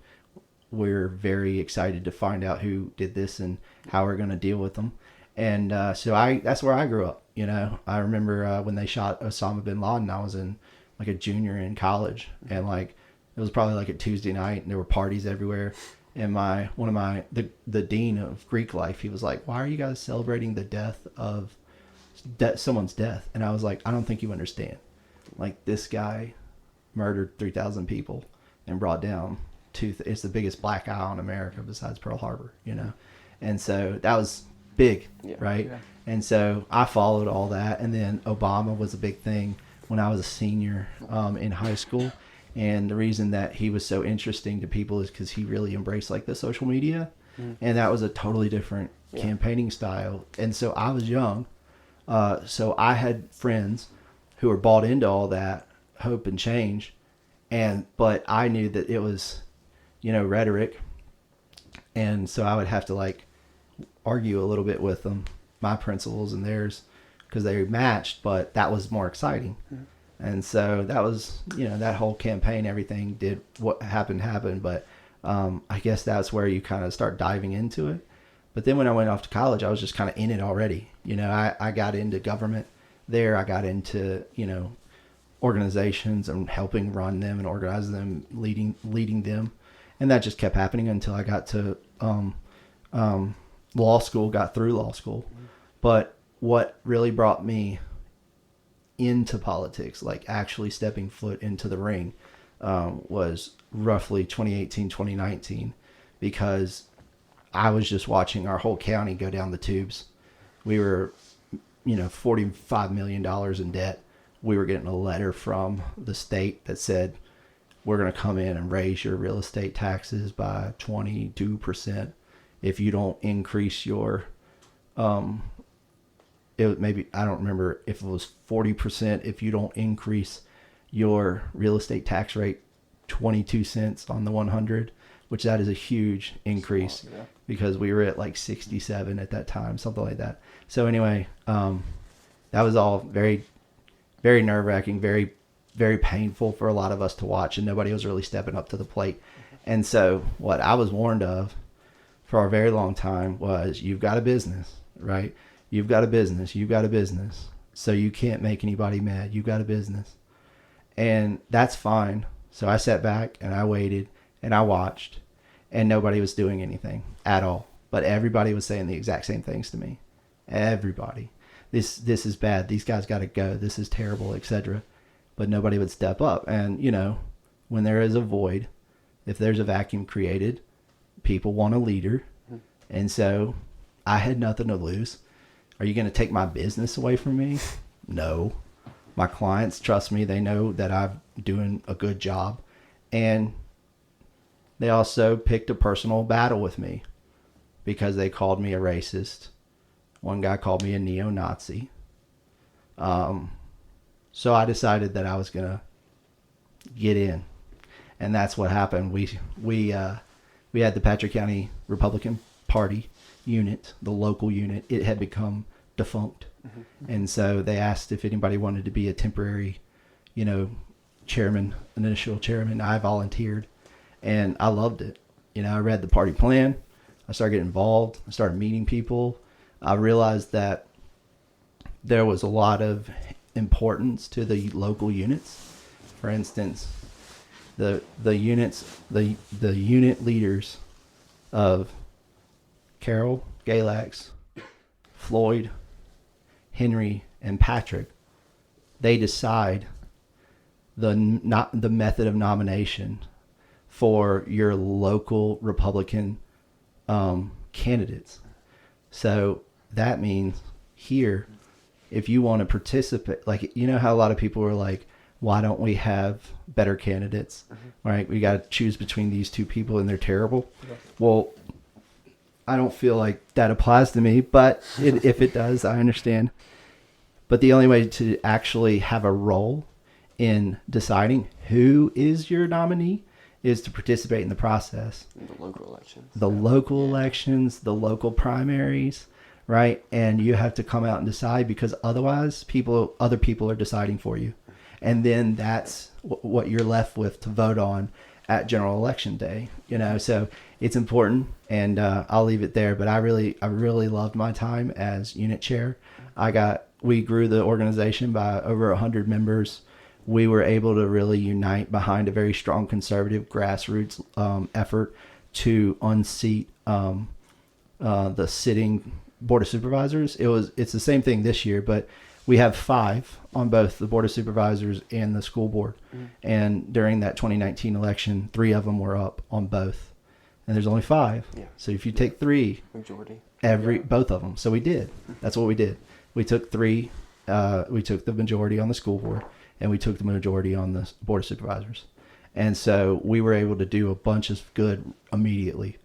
we're very excited to find out who did this and how we're going to deal with them. And so that's where I grew up. I remember when they shot Osama bin Laden, I was in like a junior in college, and like it was probably like a Tuesday night, and there were parties everywhere. And the dean of Greek life, he was like, "Why are you guys celebrating the death of someone's death?" And I was like, "I don't think you understand. Like, this guy murdered 3,000 people and brought down it's the biggest black eye on America besides Pearl Harbor, And so that was big, right? Yeah. And so I followed all that. And then Obama was a big thing when I was a senior in high school. And the reason that he was so interesting to people is because he really embraced like the social media. And that was a totally different campaigning style. And so I was young. So I had friends who were bought into all that hope and change. But I knew that it was, rhetoric. And so I would have to like argue a little bit with them, my principles and theirs, because they matched, but that was more exciting. And so that was, that whole campaign, everything did what happened. But I guess that's where you kind of start diving into it. But then when I went off to college, I was just kind of in it already. I got into government there. I got into, organizations and helping run them and organize them, leading them. And that just kept happening until I got to law school, got through law school. But what really brought me into politics, like actually stepping foot into the ring, was roughly 2018, 2019, because I was just watching our whole county go down the tubes. We were, $45 million in debt. We were getting a letter from the state that said, we're going to come in and raise your real estate taxes by 22% if you don't increase your, I don't remember if it was 40% if you don't increase your real estate tax rate 22 cents on the 100, which that is a huge increase because we were at like 67 at that time, something like that. So anyway, that was all very, very nerve-wracking, very, very painful for a lot of us to watch, and nobody was really stepping up to the plate. And so what I was warned of for a very long time was, you've got a business, right? You've got a business. So you can't make anybody mad. You've got a business. And that's fine. So I sat back and I waited and I watched, and nobody was doing anything at all. But everybody was saying the exact same things to me. Everybody. This is bad. These guys got to go. This is terrible, etc. But nobody would step up. And, when there is a void, if there's a vacuum created, people want a leader. And so I had nothing to lose. Are you going to take my business away from me? No. My clients trust me. They know that I'm doing a good job. And they also picked a personal battle with me because they called me a racist. One guy called me a neo-Nazi. So I decided that I was going to get in. And that's what happened. We had the Patrick County Republican Party unit, the local unit. It had become defunct. And so they asked if anybody wanted to be a temporary, chairman, initial chairman. I volunteered, and I loved it. I read the party plan. I started getting involved. I started meeting people. I realized that there was a lot of importance to the local units. For instance, the unit leaders of Carroll, Galax, Floyd, Henry, and Patrick, they decide the method of nomination for your local Republican candidates. So that means here, if you want to participate, how a lot of people are like, why don't we have better candidates? Right? We got to choose between these two people and they're terrible. Well, I don't feel like that applies to me, but if it does, I understand. But the only way to actually have a role in deciding who is your nominee is to participate in the process. The local elections. The local elections, the local primaries, right? And you have to come out and decide, because otherwise other people are deciding for you. And then that's what you're left with to vote on at general election day, so it's important, and I'll leave it there. But I really loved my time as unit chair. We grew the organization by over 100 members. We were able to really unite behind a very strong conservative grassroots effort to unseat the sitting Board of Supervisors. It's the same thing this year, but we have 5 on both the Board of Supervisors and the school board. And during that 2019 election, 3 of them were up on both. And there's only 5. Yeah. So if you take 3, majority, both of them. So we did. That's what we did. We took 3. We took the majority on the school board, and we took the majority on the Board of Supervisors. And so we were able to do a bunch of good immediately.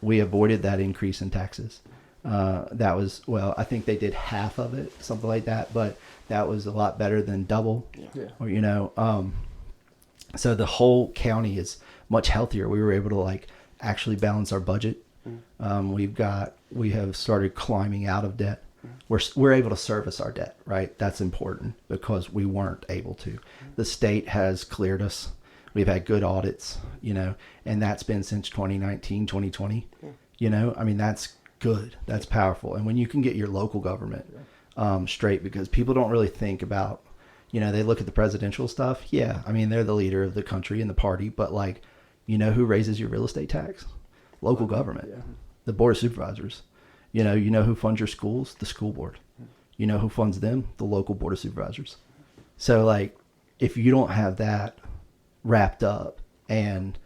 We avoided that increase in taxes. That was, I think they did half of it, something like that, but that was a lot better than double. Yeah. Or, so the whole county is much healthier. We were able to actually balance our budget. We have started climbing out of debt. We're able to service our debt, right? That's important because we weren't able to. The state has cleared us. We've had good audits, and that's been since 2019, 2020. That's good. That's powerful. And when you can get your local government straight, because people don't really think about, they look at the presidential stuff. Yeah, they're the leader of the country and the party, but who raises your real estate tax? Local government. Yeah. The Board of Supervisors. You know who funds your schools? The school board. You know who funds them? The local Board of Supervisors. So if you don't have that wrapped up, and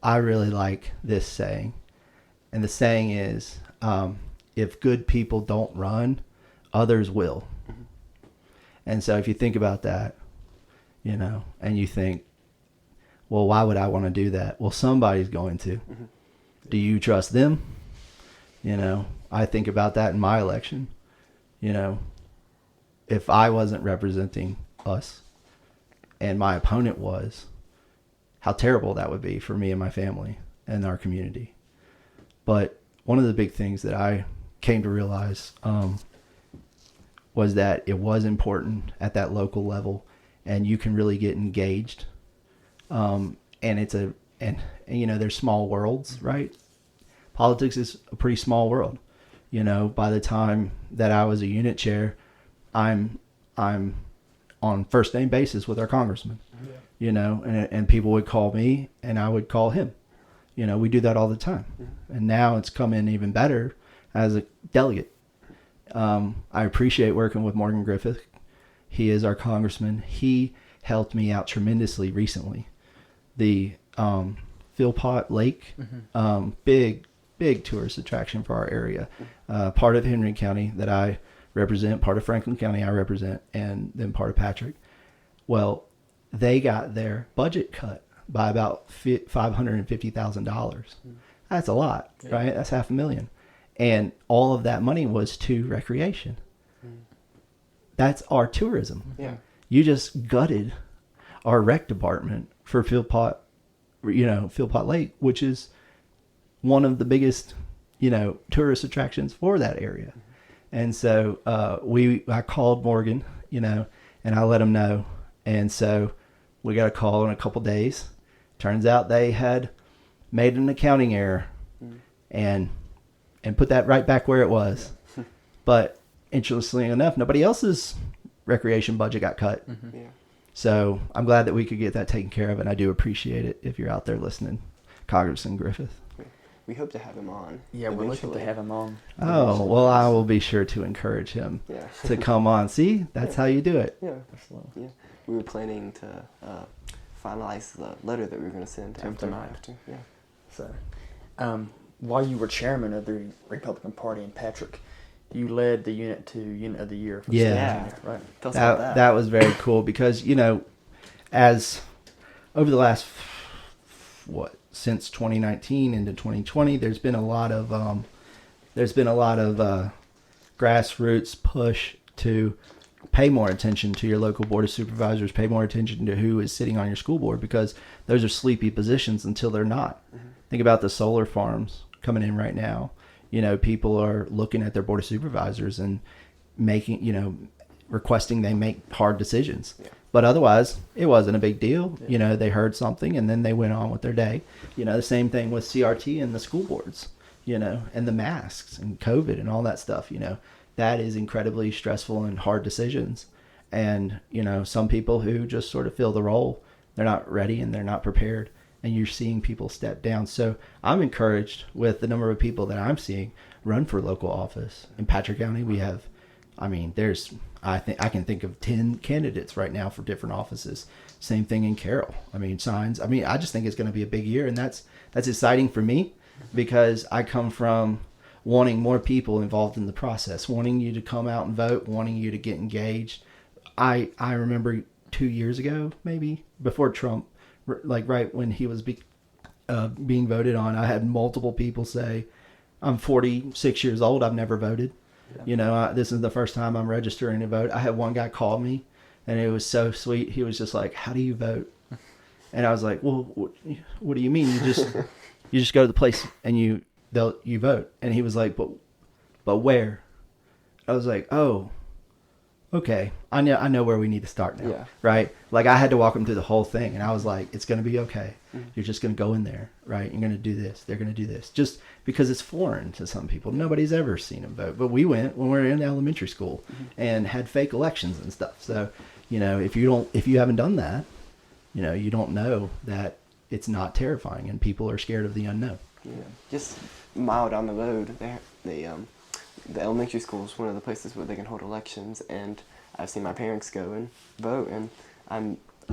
I really like this saying. And the saying is, if good people don't run, others will. And so if you think about that, and you think, well, why would I want to do that? Well, somebody's going to. Do you trust them? I think about that in my election. If I wasn't representing us and my opponent was, how terrible that would be for me and my family and our community. But one of the big things that I came to realize was that it was important at that local level, and you can really get engaged. And there's small worlds, right? Politics is a pretty small world. By the time that I was a unit chair, I'm on first name basis with our congressman. Yeah. And people would call me and I would call him. We do that all the time. And now it's come in even better as a delegate. I appreciate working with Morgan Griffith. He is our congressman. He helped me out tremendously recently. The Philpott Lake, big tourist attraction for our area. Part of Henry County that I represent, part of Franklin County I represent, and then part of Patrick. Well, they got their budget cut by about $550,000. That's a lot, right? That's $500,000. And all of that money was to recreation. That's our tourism. Yeah. You just gutted our rec department for Philpott Lake, which is one of the biggest, tourist attractions for that area. And so I called Morgan, and I let him know. And so we got a call in a couple days. Turns out they had made an accounting error and put that right back where it was. But interestingly enough, nobody else's recreation budget got cut. Yeah. So I'm glad that we could get that taken care of, and I do appreciate it if you're out there listening, Congressman Griffith. We hope to have him on. Yeah, we're looking to have him on. Oh, well, I will be sure to encourage him to come on. See, that's how you do it. Yeah. Yeah. We were planning to finalize the letter that we were going to send to him tonight. Yeah. So, while you were chairman of the Republican Party in Patrick, you led the Unit of the Year. For Yeah. Right. Tell us about that. That was very cool because, as over the last, since 2019 into 2020, there's been a lot of grassroots push to pay more attention to your local board of supervisors, pay more attention to who is sitting on your school board, because those are sleepy positions until they're not. Think about the solar farms coming in right now. People are looking at their board of supervisors and requesting they make hard decisions. Yeah. But otherwise, it wasn't a big deal. Yeah. They heard something and then they went on with their day. The same thing with CRT and the school boards, and the masks and COVID and all that stuff. That is incredibly stressful and hard decisions. And, some people who just sort of fill the role, they're not ready and they're not prepared. And you're seeing people step down. So I'm encouraged with the number of people that I'm seeing run for local office. In Patrick County, we have, I can think of 10 candidates right now for different offices. Same thing in Carroll. Signs. I just think it's going to be a big year, and that's exciting for me because I come from wanting more people involved in the process, wanting you to come out and vote, wanting you to get engaged. I remember 2 years ago, maybe before Trump, like right when he was being voted on, I had multiple people say, I'm 46 years old. I've never voted. Yeah. This is the first time I'm registering to vote. I had one guy call me and it was so sweet. He was just like, how do you vote? And I was like, well, what do you mean? You just go to the place and you vote. And he was like, but where? I was like, oh, okay. I know where we need to start now. Yeah. Right. Like I had to walk him through the whole thing and I was like, it's going to be okay. Mm-hmm. You're just going to go in there. Right. You're going to do this. They're going to do this just because it's foreign to some people. Nobody's ever seen them vote, but we went when we were in elementary school and had fake elections and stuff. So, if you haven't done that, you don't know that it's not terrifying and people are scared of the unknown. Yeah. Just a mile down the road, the elementary school is one of the places where they can hold elections, and I've seen my parents go and vote, and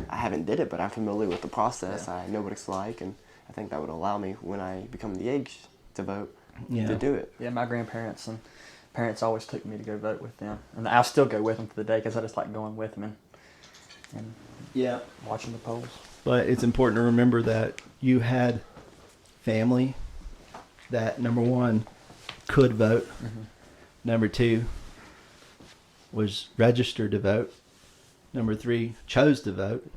I haven't did it, but I'm familiar with the process. Yeah. I know what it's like, and I think that would allow me when I become the age to vote to do it. Yeah, my grandparents and parents always took me to go vote with them, and I'll still go with them to the day because I just like going with them and watching the polls. But it's important to remember that you had family that, number one, could vote. Mm-hmm. Number two, was registered to vote. Number three, chose to vote.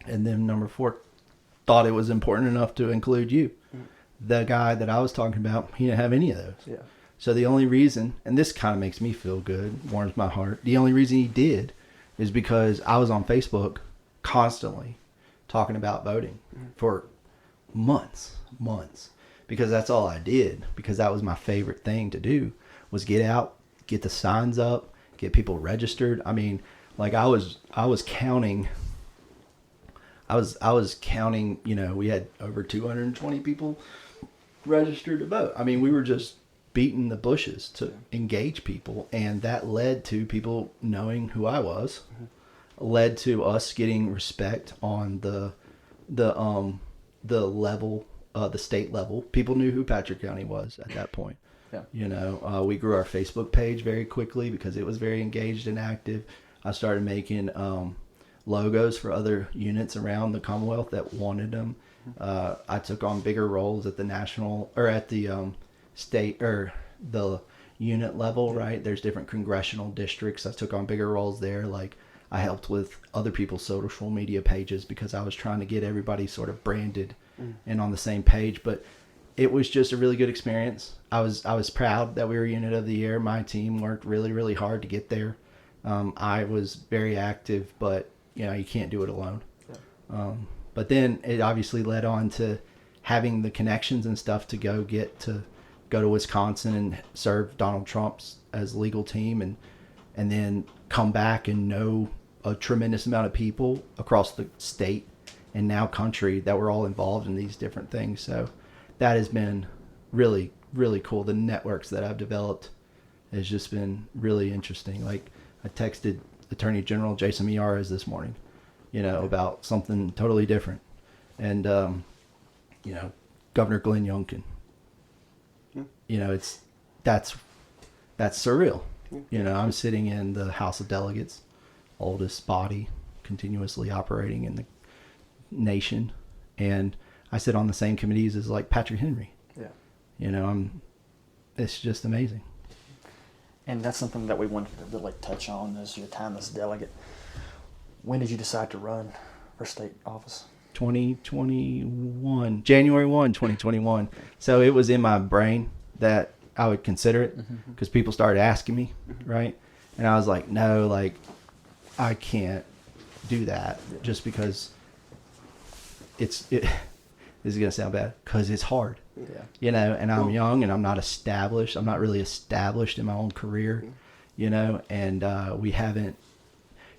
And then number four, thought it was important enough to include you. Mm-hmm. The guy that I was talking about, he didn't have any of those. Yeah. So the only reason, and this kind of makes me feel good, warms my heart, the only reason he did is because I was on Facebook constantly talking about voting for months. Because that's all I did, because that was my favorite thing to do, was get out, get the signs up, get people registered. I was counting, we had over 220 people registered to vote. We were just beating the bushes to engage people, and that led to people knowing who I was, led to us getting respect on the level, the state level. People knew who Patrick County was at that point. Yeah. We grew our Facebook page very quickly because it was very engaged and active. I started making logos for other units around the Commonwealth that wanted them. I took on bigger roles at the national or at the state or the unit level, right? There's different congressional districts. I took on bigger roles there. Like I helped with other people's social media pages because I was trying to get everybody sort of branded and on the same page. But it was just a really good experience. I was proud that we were Unit of the Year. My team worked really, really hard to get there. I was very active, but you can't do it alone. Yeah. But then it obviously led on to having the connections and stuff to go to Wisconsin and serve Donald Trump's as legal team, and then come back and know a tremendous amount of people across the state and now country that were all involved in these different things. So that has been really, really cool. The networks that I've developed has just been really interesting. Like I texted Attorney General Jason Miyares this morning, about something totally different. And, Governor Glenn Youngkin, that's surreal. I'm sitting in the House of Delegates, oldest body continuously operating in the nation, and I sit on the same committees as like Patrick Henry. Yeah. It's just amazing. And that's something that we wanted to really touch on is your time as delegate. When did you decide to run for state office? 2021, January 1, 2021. So it was in my brain that I would consider it because people started asking me, right? And I was like, no, I can't do that just because this is going to sound bad because it's hard, and I'm young and I'm not established. I'm not really established in my own career, and we haven't,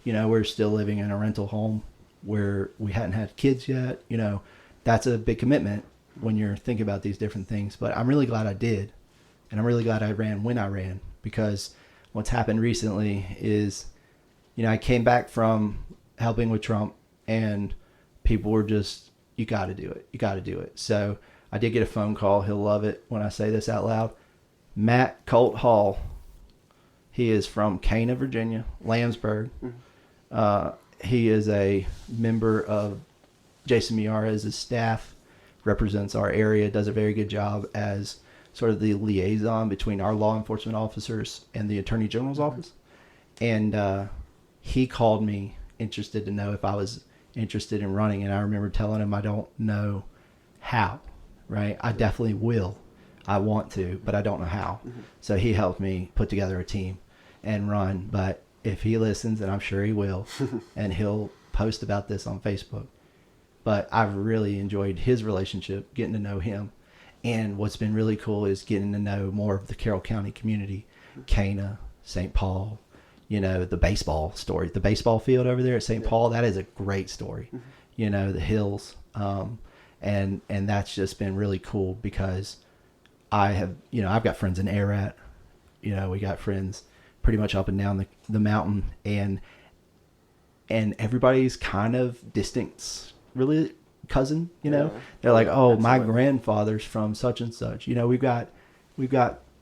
we're still living in a rental home where we hadn't had kids yet. That's a big commitment when you're thinking about these different things, but I'm really glad I did. And I'm really glad I ran when I ran, because what's happened recently is, I came back from helping with Trump and people were just, you got to do it. You got to do it. So I did get a phone call. He'll love it when I say this out loud. Matt Colt Hall. He is from Cana, Virginia, Lambsburg. He is a member of Jason Miyares' staff, represents our area, does a very good job as sort of the liaison between our law enforcement officers and the Attorney General's office. And he called me interested to know if I was interested in running. And I remember telling him I don't know how, right? I definitely will. I want to, but I don't know how. So he helped me put together a team and run. But if he listens, and I'm sure he will, and he'll post about this on Facebook. But I've really enjoyed his relationship, getting to know him. And what's been really cool is getting to know more of the Carroll County community, Cana, St. Paul, the baseball story. The baseball field over there at St. Paul, that is a great story. The hills. And that's just been really cool because I have, I've got friends in Ararat. We got friends pretty much up and down the mountain. And everybody's kind of distant, really cousin, they're like, oh, absolutely. My grandfather's from such and such. We've got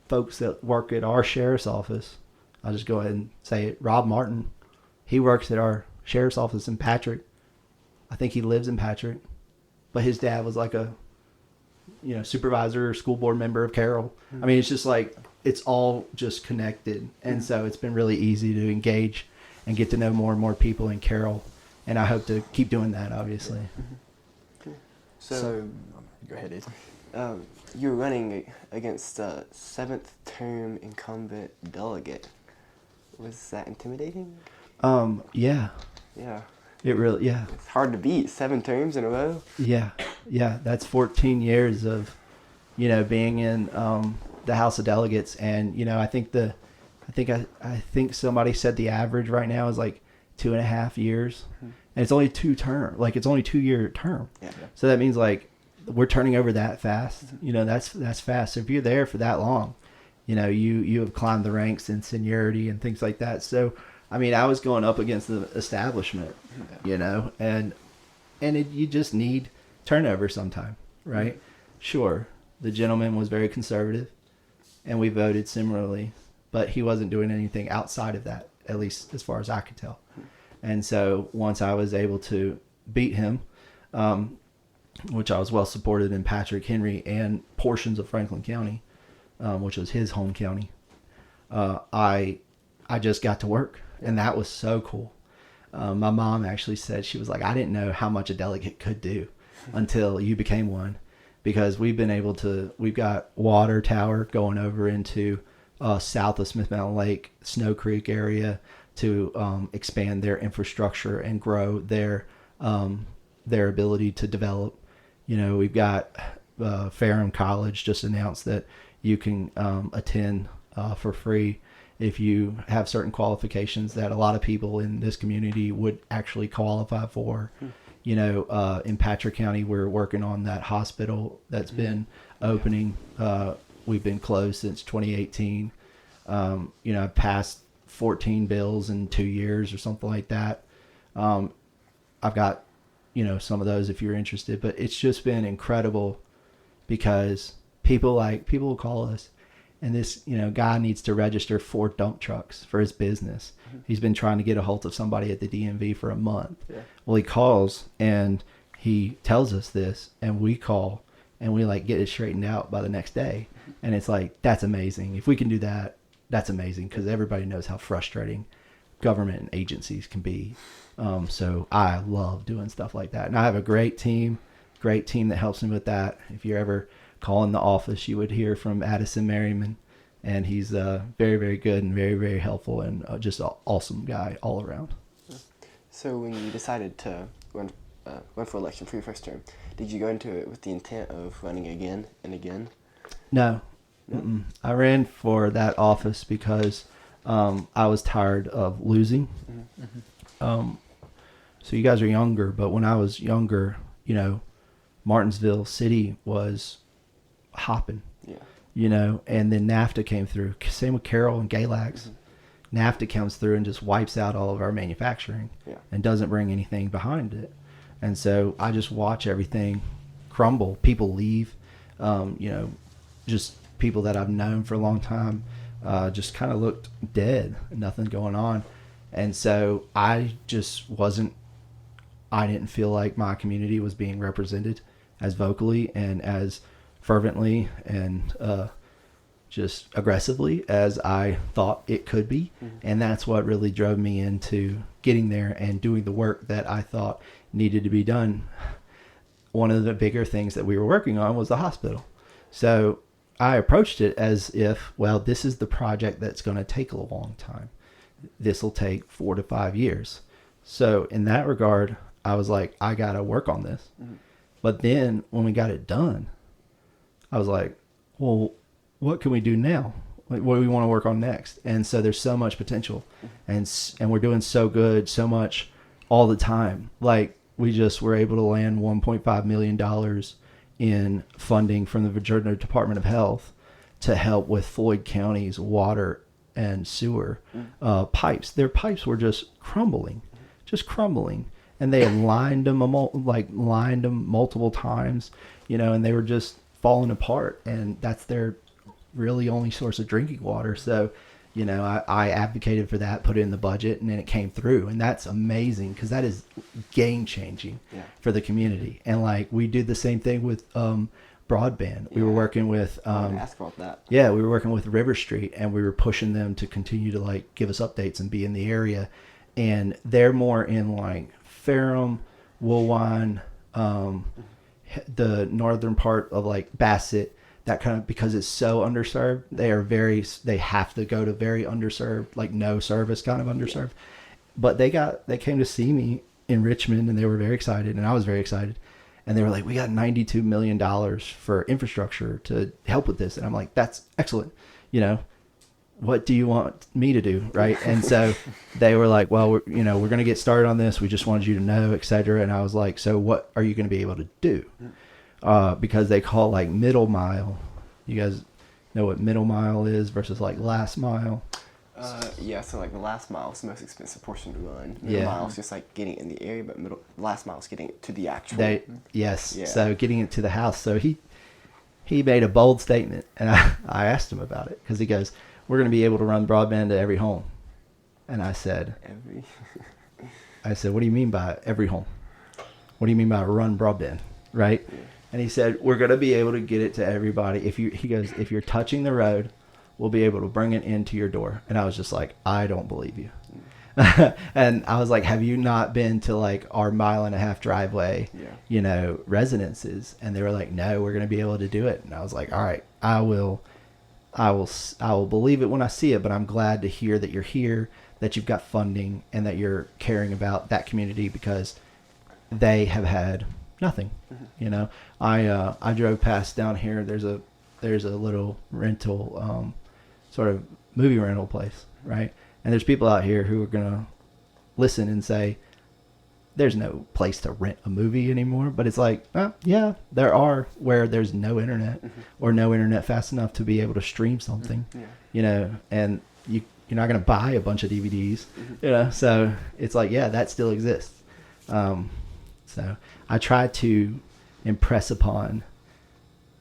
folks that work at our sheriff's office. I'll just go ahead and say it. Rob Martin, he works at our sheriff's office in Patrick. I think he lives in Patrick, but his dad was like a supervisor or school board member of Carroll. I mean, it's just like it's all just connected, and so it's been really easy to engage and get to know more and more people in Carroll, and I hope to keep doing that, obviously. So go ahead, Ethan. You're running against a 7th term incumbent delegate. Was that intimidating? Yeah. Yeah. It really, yeah. It's hard to beat 7 terms in a row. Yeah. That's 14 years of, being in the House of Delegates, and I think somebody said the average right now is like 2.5 years. And it's only 2 term, it's only 2-year term. Yeah. So that means we're turning over that fast. That's fast. So if you're there for that long, you have climbed the ranks in seniority and things like that. So, I mean, I was going up against the establishment, and you just need turnover sometime, right? Sure, the gentleman was very conservative, and we voted similarly, but he wasn't doing anything outside of that, at least as far as I could tell. And so once I was able to beat him, which I was well supported in Patrick Henry and portions of Franklin County, which was his home county, I just got to work, and that was so cool. My mom actually said, she was like, I didn't know how much a delegate could do until you became one, because we've got water tower going over into south of Smith Mountain Lake, Snow Creek area to expand their infrastructure and grow their ability to develop. We've got Ferrum College just announced that you can attend for free if you have certain qualifications that a lot of people in this community would actually qualify for. In Patrick County, we're working on that hospital that's been opening. We've been closed since 2018. I've passed 14 bills in 2 years or something like that. I've got, some of those if you're interested, but it's just been incredible because people will call us, and this, guy needs to register 4 dump trucks for his business. He's been trying to get a hold of somebody at the DMV for a month. Yeah. Well, he calls and he tells us this, and we call and we get it straightened out by the next day. And it's like, that's amazing. If we can do that, that's amazing, because everybody knows how frustrating government and agencies can be. So I love doing stuff like that. And I have a great team that helps me with that. If you're ever calling the office, you would hear from Addison Merriman, and he's very, very good and very, very helpful, and just an awesome guy all around. So when you decided to run for election for your first term, did you go into it with the intent of running again and again? No. I ran for that office because I was tired of losing. So you guys are younger, but when I was younger, Martinsville City was hopping. Yeah. And then NAFTA came through. Same with Carroll and Galax. NAFTA comes through and just wipes out all of our manufacturing and doesn't bring anything behind it. And so I just watch everything crumble. People leave, just people that I've known for a long time just kind of looked dead, nothing going on. And so I didn't feel like my community was being represented as vocally and as fervently and just aggressively as I thought it could be. And that's what really drove me into getting there and doing the work that I thought needed to be done. One of the bigger things that we were working on was the hospital. So I approached it as if, well, this is the project that's going to take a long time. This will take 4 to 5 years. So in that regard, I was like, I got to work on this. But then when we got it done, I was like, well, what can we do now? What do we want to work on next? And so there's so much potential, and we're doing so good, so much all the time. We just were able to land $1.5 million in funding from the Virginia Department of Health to help with Floyd County's water and sewer pipes. Their pipes were just crumbling. And they had lined them multiple times, and they were just falling apart. And that's their really only source of drinking water. So, I advocated for that, put it in the budget, and then it came through. And that's amazing, because that is game changing for the community. And we did the same thing with broadband. We were working with ask about that. Yeah, we were working with River Street, and we were pushing them to continue to give us updates and be in the area. And they're more in Ferrum, Woolwine, the northern part of Bassett, that kind of, because it's so underserved, they have to go to very underserved, no service kind of underserved. But they came to see me in Richmond, and they were very excited, and I was very excited. And they were like, we got $92 million for infrastructure to help with this. And I'm like, that's excellent. What do you want me to do? Right. And so they were like, well, we're going to get started on this. We just wanted you to know, et cetera. And I was like, so what are you going to be able to do? Because they call middle mile. You guys know what middle mile is versus last mile? So the last mile is the most expensive portion to run. Middle mile is just Getting in the area, but last mile is getting to the actual. Yes. Yeah. So getting it to the house. So he made a bold statement, and I asked him about it, because he goes, we're going to be able to run broadband to every home. And I said, what do you mean by every home? What do you mean by run broadband? Right. Yeah. And he said, we're going to be able to get it to everybody. He goes, if you're touching the road, we'll be able to bring it into your door. And I was just like, I don't believe you. And I was like, have you not been to like our 1.5 driveway, residences? And they were like, no, we're going to be able to do it. And I was like, all right, I will believe it when I see it, but I'm glad to hear that you're here, that you've got funding, and that you're caring about that community, because they have had nothing. I drove past down here. There's a little rental, sort of movie rental place, right? And there's people out here who are gonna listen and say, there's no place to rent a movie anymore. But it's like, yeah, there are, where there's no internet or no internet fast enough to be able to stream something, and you're not going to buy a bunch of DVDs, so it's like, yeah, that still exists. So I try to impress upon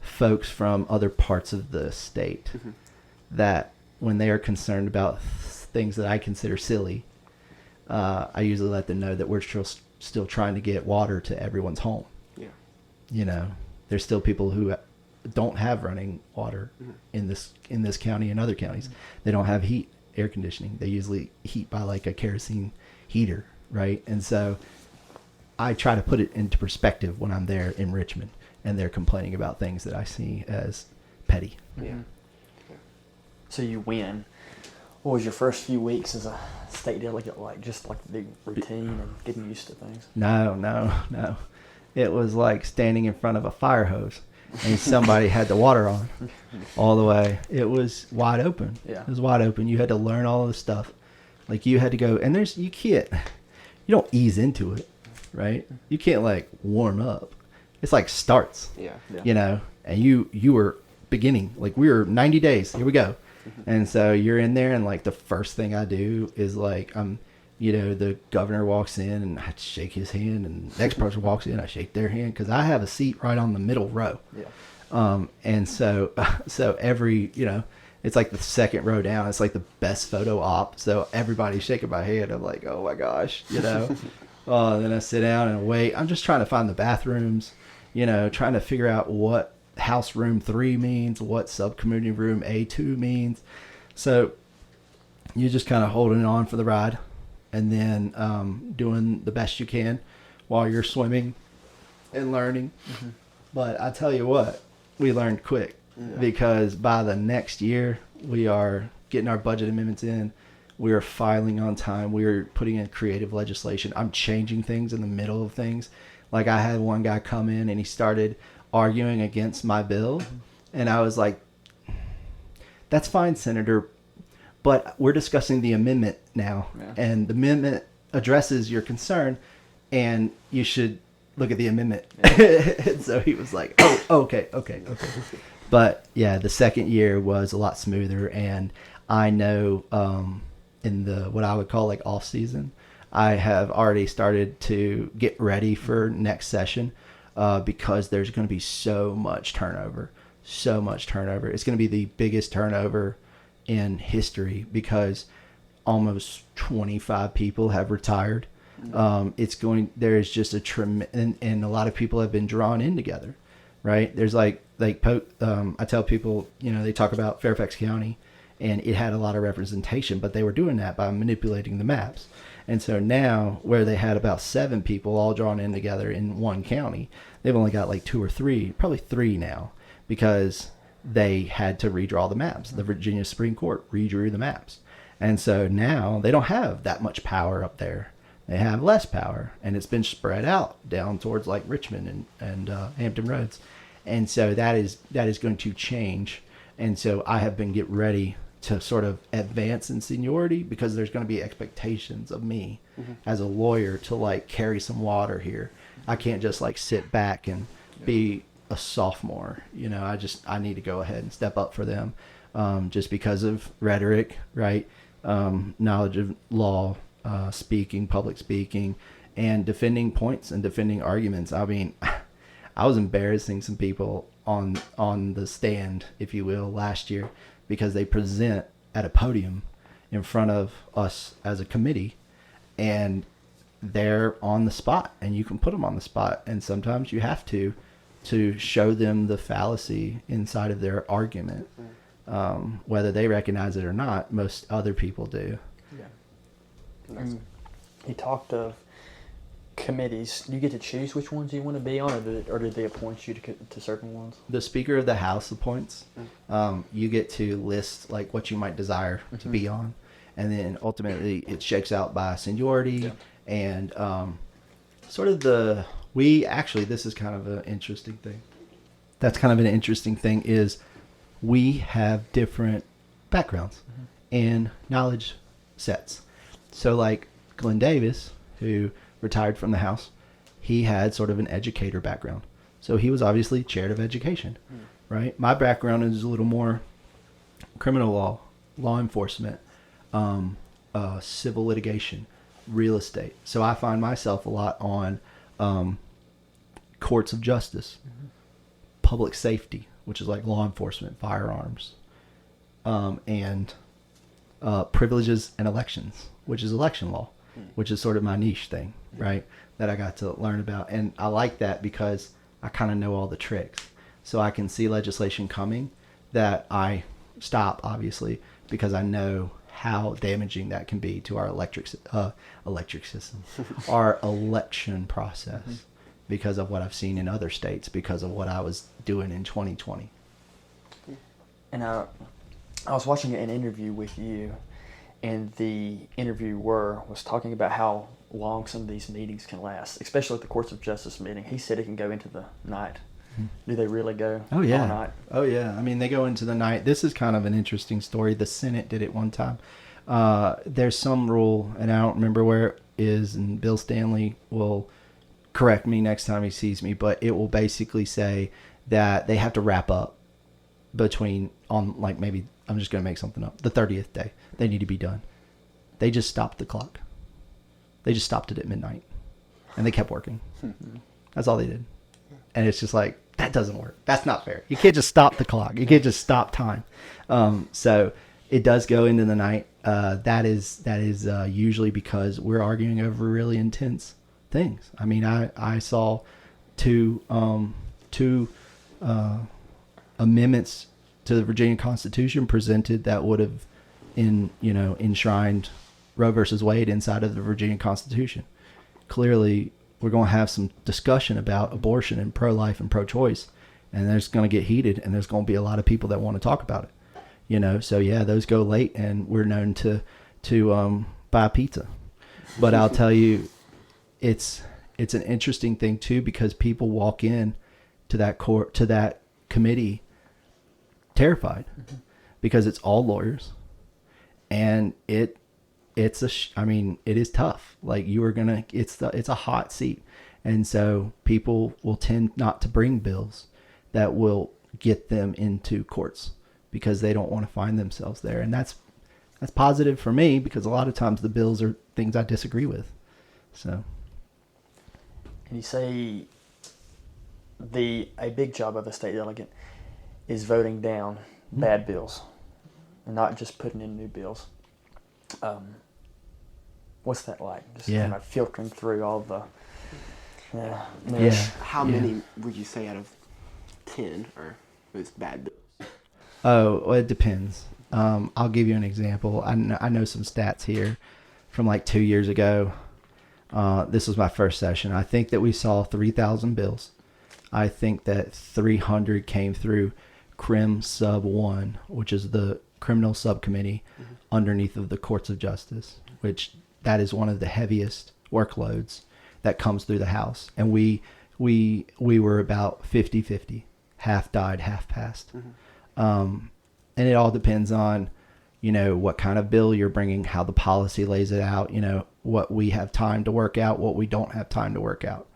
folks from other parts of the state that when they are concerned about things that I consider silly, I usually let them know that we're still trying to get water to everyone's home. There's still people who don't have running water in this county and other counties. They don't have air conditioning. They usually heat by like a kerosene heater, right? And so I try to put it into perspective when I'm there in Richmond and they're complaining about things that I see as petty. So you win. What was your first few weeks as a state delegate like? Just like the big routine and getting used to things? No. It was like standing in front of a fire hose and somebody had the water on all the way. It was wide open. Yeah. It was wide open. You had to learn all this stuff. Like you had to go, and you don't ease into it, right? You can't like warm up. It's like starts, and you were beginning, like we were 90 days, here we go. And so you're in there, and like the first thing I do is like, the governor walks in and I shake his hand, and the next person walks in, I shake their hand, because I have a seat right on the middle row. And so every, it's like the second row down, it's like the best photo op. So everybody's shaking my hand. I'm like, oh my gosh, Then I sit down and wait. I'm just trying to find the bathrooms, trying to figure out what house room 3 means, what sub-community room A2 means. So you're just kind of holding on for the ride, and then doing the best you can while you're swimming and learning. But I tell you what, we learned quick, because by the next year, we are getting our budget amendments in. We are filing on time. We are putting in creative legislation. I'm changing things in the middle of things. Like I had one guy come in and he started arguing against my bill. And I was like, that's fine, Senator, but we're discussing the amendment now. And the amendment addresses your concern, and you should look at the amendment. And so he was like, oh, okay. But yeah, the second year was a lot smoother. And I know, in the what I would call like off season, I have already started to get ready for next session, because there's going to be so much turnover. It's going to be the biggest turnover in history, because almost 25 people have retired. There's just and a lot of people have been drawn in together, right? There's I tell people, they talk about Fairfax County, and it had a lot of representation, but they were doing that by manipulating the maps. And so now, where they had about 7 people all drawn in together in one county, they've only got like 2 or 3, probably 3 now, because they had to redraw the maps. The Virginia Supreme Court redrew the maps. And so now they don't have that much power up there. They have less power, and it's been spread out down towards like Richmond and Hampton Roads. And so that is going to change. And so I have been getting ready to sort of advance in seniority, because there's going to be expectations of me as a lawyer to like carry some water here. I can't just like sit back and be a sophomore. I need to go ahead and step up for them, just because of rhetoric, right? Knowledge of law, public speaking, and defending points and defending arguments. I mean, I was embarrassing some people on the stand, if you will, last year, because they present at a podium in front of us as a committee, and they're on the spot, and you can put them on the spot. And sometimes you have to show them the fallacy inside of their argument, whether they recognize it or not. Most other people do. He talked of committees. Do you get to choose which ones you want to be on, or did they appoint you to certain ones? The Speaker of the House appoints. You get to list like what you might desire to be on, and then ultimately it shakes out by seniority and sort of this is kind of an interesting thing. That's kind of an interesting thing is we have different backgrounds and knowledge sets. So like Glenn Davis, who retired from the House, he had sort of an educator background. So he was obviously chair of education, right? My background is a little more criminal law enforcement, civil litigation, real estate. So I find myself a lot on courts of justice, public safety, which is like law enforcement, firearms, and privileges and elections, which is election law, which is sort of my niche thing, right? That I got to learn about. And I like that because I kind of know all the tricks. So I can see legislation coming that I stop, obviously, because I know how damaging that can be to our electric system, our election process, because of what I've seen in other states, because of what I was doing in 2020. And I was watching an interview with you, and the interviewer was talking about how long some of these meetings can last, especially at the Courts of Justice meeting. He said it can go into the night. Do they really go all night? Oh, yeah. I mean, they go into the night. This is kind of an interesting story. The Senate did it one time. There's some rule, and I don't remember where it is, and Bill Stanley will correct me next time he sees me, but it will basically say that they have to wrap up maybe, I'm just going to make something up, the 30th day. They need to be done. They just stopped the clock. They just stopped it at midnight, and they kept working. That's all they did. And it's just like, that doesn't work. That's not fair. You can't just stop the clock. You can't just stop time. So it does go into the night. That is usually because we're arguing over really intense things. I mean, I saw two amendments to the Virginia Constitution presented that would have enshrined Roe versus Wade inside of the Virginia Constitution. Clearly, we're going to have some discussion about abortion and pro-life and pro-choice, and there's going to get heated, and there's going to be a lot of people that want to talk about it. So yeah, those go late, and we're known to buy pizza. But I'll tell you, it's an interesting thing too, because people walk in to that committee terrified, because it's all lawyers, and it is tough. Like it's a hot seat. And so people will tend not to bring bills that will get them into courts because they don't want to find themselves there. And that's positive for me, because a lot of times the bills are things I disagree with. So. And you say a big job of a state delegate is voting down bad bills and not just putting in new bills. What's that like? Just kind of filtering through all the How many would you say out of 10 are those bad bills? Oh, well, it depends. I'll give you an example. I know some stats here from like 2 years ago. This was my first session. I think that we saw 3,000 bills. I think that 300 came through Crim Sub 1, which is the criminal subcommittee underneath of the Courts of Justice, which that is one of the heaviest workloads that comes through the House. And we were about 50-50. Half died, half passed. And it all depends on, what kind of bill you're bringing, how the policy lays it out, what we have time to work out, what we don't have time to work out,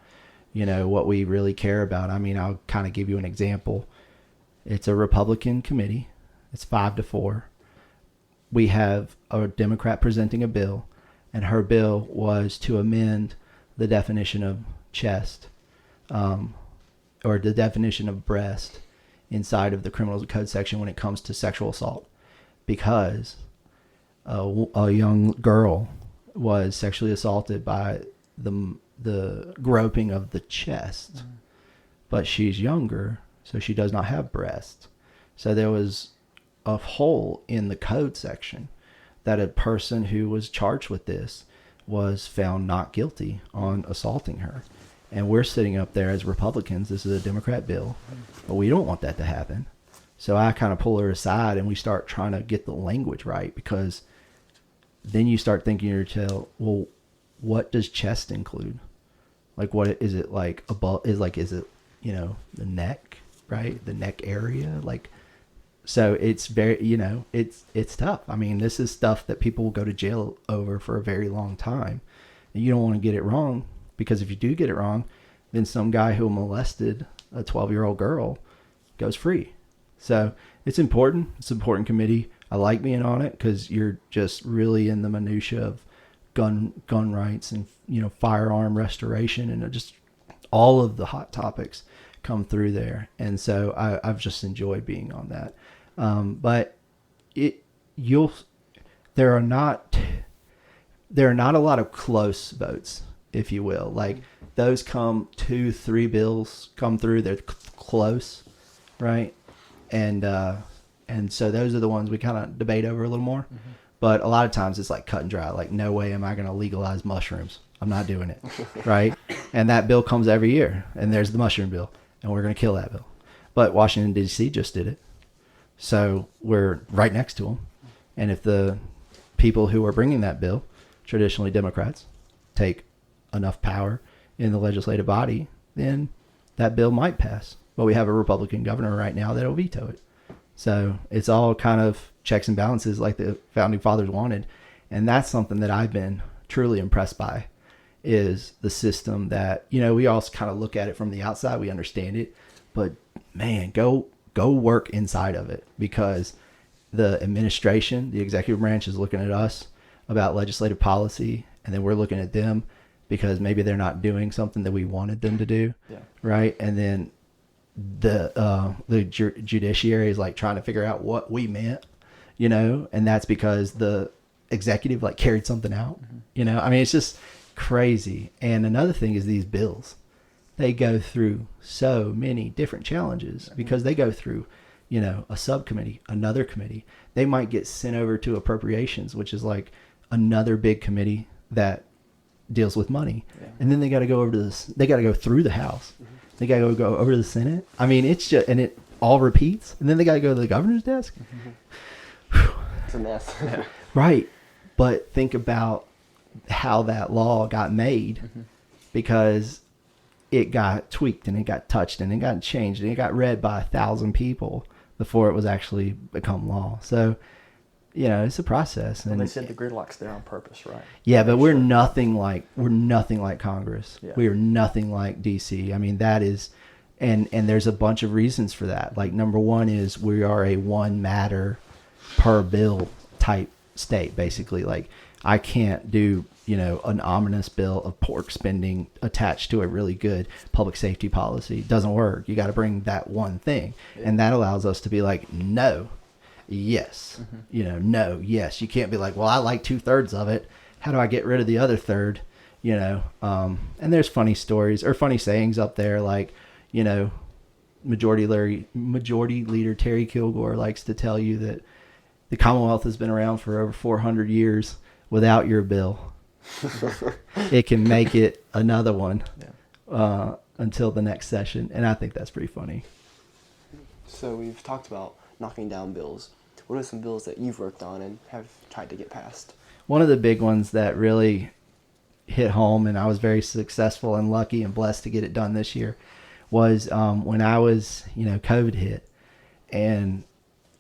what we really care about. I mean, I'll kind of give you an example. It's a Republican committee. It's 5-4. We have a Democrat presenting a bill, and her bill was to amend the definition of chest, or the definition of breast inside of the criminal code section when it comes to sexual assault, because a young girl was sexually assaulted by the groping of the chest, but she's younger, so she does not have breasts. So there was a hole in the code section that a person who was charged with this was found not guilty on assaulting her. And we're sitting up there as Republicans. This is a Democrat bill, but we don't want that to happen. So I kind of pull her aside and we start trying to get the language right, because then you start thinking to yourself, well, what does chest include? Like, what is it like above? Is it, you know, the neck, right? The neck area, like. So it's very, you know, it's tough. I mean, this is stuff that people will go to jail over for a very long time. And you don't want to get it wrong, because if you do get it wrong, then some guy who molested a 12-year-old girl goes free. So it's important. It's an important committee. I like being on it because you're just really in the minutia of gun rights and, you know, firearm restoration, and just all of the hot topics come through there. And so I've just enjoyed being on that. But there are not a lot of close votes, if you will. Like, those 2-3 bills come through, they're close, right? And so those are the ones we kind of debate over a little more. Mm-hmm. But a lot of times it's like cut and dry. Like, no way am I going to legalize mushrooms. I'm not doing it, right? And that bill comes every year, and there's the mushroom bill, and we're going to kill that bill. But Washington, D.C. just did it. So we're right next to them. And if the people who are bringing that bill, traditionally Democrats, take enough power in the legislative body, then that bill might pass. But we have a Republican governor right now that'll veto it. So it's all kind of checks and balances like the founding fathers wanted. And that's something that I've been truly impressed by, is the system that, you know, we all kind of look at it from the outside. We understand it. But, man, go work inside of it, because the administration, the executive branch, is looking at us about legislative policy, and then we're looking at them because maybe they're not doing something that we wanted them to do, right? And then the judiciary is like trying to figure out what we meant, you know, and that's because the executive like carried something out, you know. I mean, it's just crazy. And another thing is these bills. They go through so many different challenges because they go through, you know, a subcommittee, another committee. They might get sent over to appropriations, which is like another big committee that deals with money. Yeah. And then they got to go over to this. They got to go through the House. Mm-hmm. They got to go over to the Senate. I mean, it's just, and it all repeats. And then they got to go to the governor's desk. Mm-hmm. It's a mess. Right. But think about how that law got made, because it got tweaked and it got touched and it got changed and it got read by 1,000 people before it was actually become law. So, you know, it's a process. And they said the gridlock's there on purpose, right? Yeah, but we're nothing like Congress. Yeah. We are nothing like DC. I mean, that is, and there's a bunch of reasons for that. Like, number one is we are a one matter per bill type state, basically. Like, I can't do, you know, an ominous bill of pork spending attached to a really good public safety policy. It doesn't work. You got to bring that one thing. Yeah. And that allows us to be like, no, yes, you know, no, yes. You can't be like, well, I like 2/3 of it. How do I get rid of the other third? You know, and there's funny stories or funny sayings up there. Like, you know, Majority Leader Terry Kilgore likes to tell you that the Commonwealth has been around for over 400 years without your bill. It can make it another one until the next session. And I think that's pretty funny. So we've talked about knocking down bills. What are some bills that you've worked on and have tried to get passed? One of the big ones that really hit home, and I was very successful and lucky and blessed to get it done this year, was when I was, you know, COVID hit. And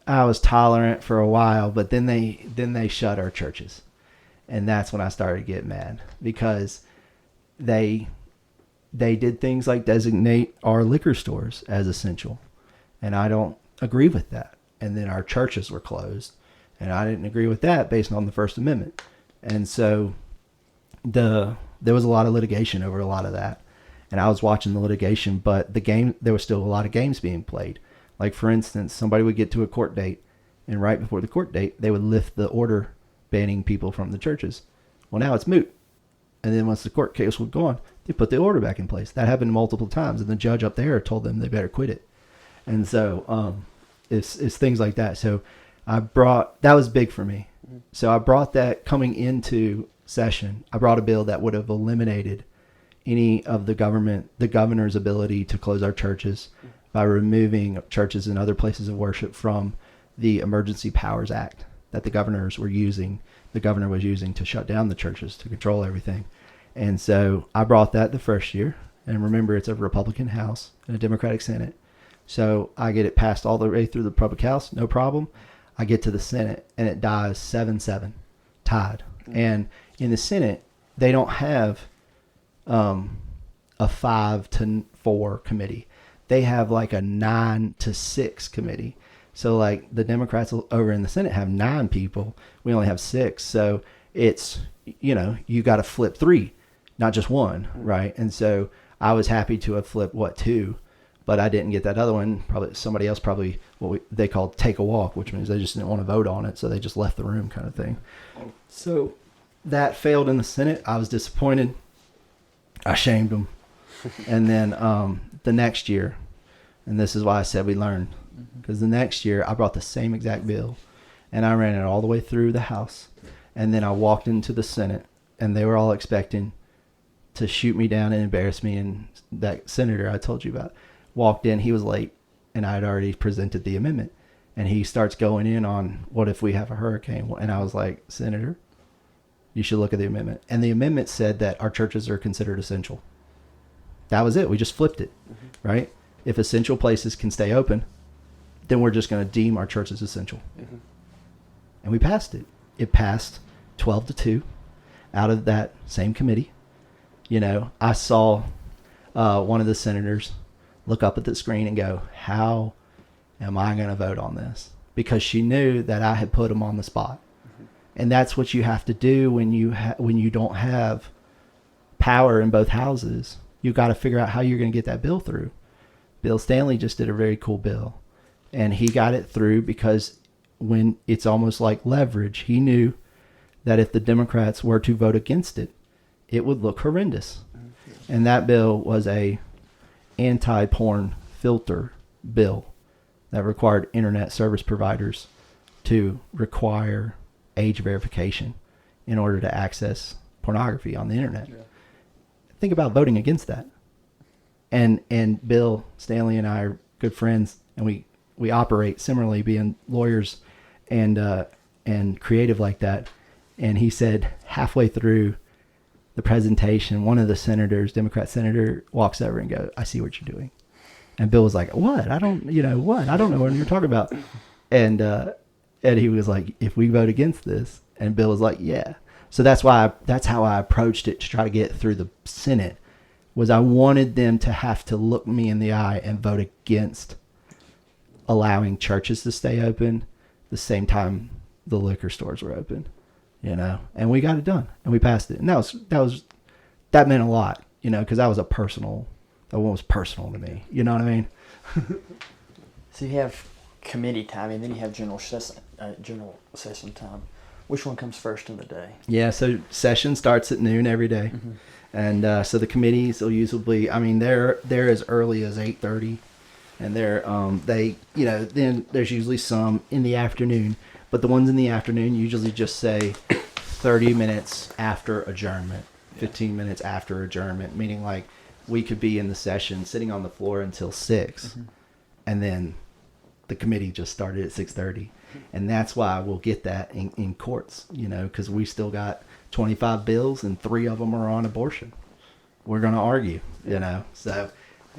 I was tolerant for a while, but then they shut our churches. And that's when I started to get mad, because they did things like designate our liquor stores as essential. And I don't agree with that. And then our churches were closed. And I didn't agree with that based on the First Amendment. And so there was a lot of litigation over a lot of that. And I was watching the litigation, but there was still a lot of games being played. Like, for instance, somebody would get to a court date, and right before the court date, they would lift the order banning people from the churches. Well, now it's moot. And then once the court case was gone, they put the order back in place. That happened multiple times, and the judge up there told them they better quit it. And so it's things like that. So that was big for me. So I brought that coming into session, I brought a bill that would have eliminated any of the governor's ability to close our churches by removing churches and other places of worship from the Emergency Powers Act that the governor was using to shut down the churches, to control everything. And so I brought that the first year. And remember, it's a Republican House and a Democratic Senate. So I get it passed all the way through the public House, no problem. I get to the Senate, and it dies 7-7, tied. And in the Senate, they don't have a 5-4 committee. They have like a 9-6 committee. So like the Democrats over in the Senate have 9 people. We only have 6. So it's, you got to flip 3, not just 1, right? And so I was happy to have flipped 2, but I didn't get that other one. Probably somebody else they called take a walk, which means they just didn't want to vote on it. So they just left the room kind of thing. So that failed in the Senate. I was disappointed. I shamed them. And then the next year, and this is why I said we learned, because the next year I brought the same exact bill and I ran it all the way through the House. And then I walked into the Senate and they were all expecting to shoot me down and embarrass me. And that senator I told you about walked in, he was late, and I had already presented the amendment. And he starts going in on, what if we have a hurricane? And I was like, Senator, you should look at the amendment. And the amendment said that our churches are considered essential. That was it. We just flipped it, right? If essential places can stay open, then we're just going to deem our churches essential. And we passed it. It passed 12-2 out of that same committee. I saw one of the senators look up at the screen and go, how am I going to vote on this? Because she knew that I had put him on the spot. And that's what you have to do when you don't have power in both houses. You got to figure out how you're going to get that bill through. Bill Stanley just did a very cool bill, and he got it through because when it's almost like leverage, he knew that if the Democrats were to vote against it, it would look horrendous. And that bill was a anti-porn filter bill that required internet service providers to require age verification in order to access pornography on the internet. Think about voting against that. And Bill Stanley and I are good friends, and we operate similarly, being lawyers and creative like that. And he said halfway through the presentation, one of the senators, Democrat senator, walks over and goes, I see what you're doing. And Bill was like, what? I don't know what you're talking about. And he was like, if we vote against this. And Bill was like, yeah. So that's how I approached it to try to get through the Senate, was I wanted them to have to look me in the eye and vote against allowing churches to stay open the same time the liquor stores were open, and we got it done and we passed it. And that meant a lot, because that one was personal to me. You know what I mean? So you have committee time, and then you have general session time. Which one comes first in the day? Yeah, so session starts at noon every day. And so the committees will usually, they're as early as 8:30. And then there's usually some in the afternoon. But the ones in the afternoon usually just say 30 minutes after adjournment, 15 minutes after adjournment, meaning like we could be in the session sitting on the floor until 6. And then the committee just started at 6:30. And that's why we'll get that in courts, because we still got 25 bills and 3 of them are on abortion. We're going to argue, So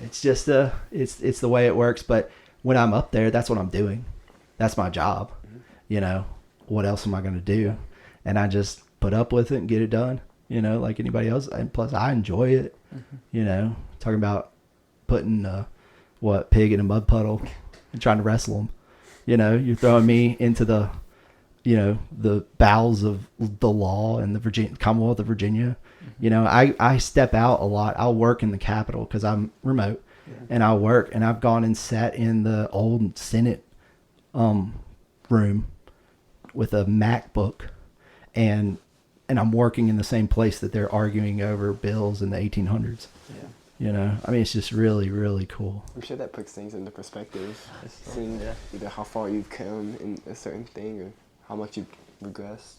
it's just it's the way it works. But when I'm up there, that's what I'm doing. That's my job. What else am I going to do? And I just put up with it and get it done, like anybody else. And plus I enjoy it, talking about putting pig in a mud puddle and trying to wrestle them. You're throwing me into the bowels of the law in the Commonwealth of Virginia. I step out a lot. I'll work in the Capitol because I'm remote, and I'll work. And I've gone and sat in the old Senate room with a MacBook, and I'm working in the same place that they're arguing over bills in the 1800s. It's just really, really cool. I'm sure that puts things into perspective, seeing either how far you've come in a certain thing or how much you've regressed.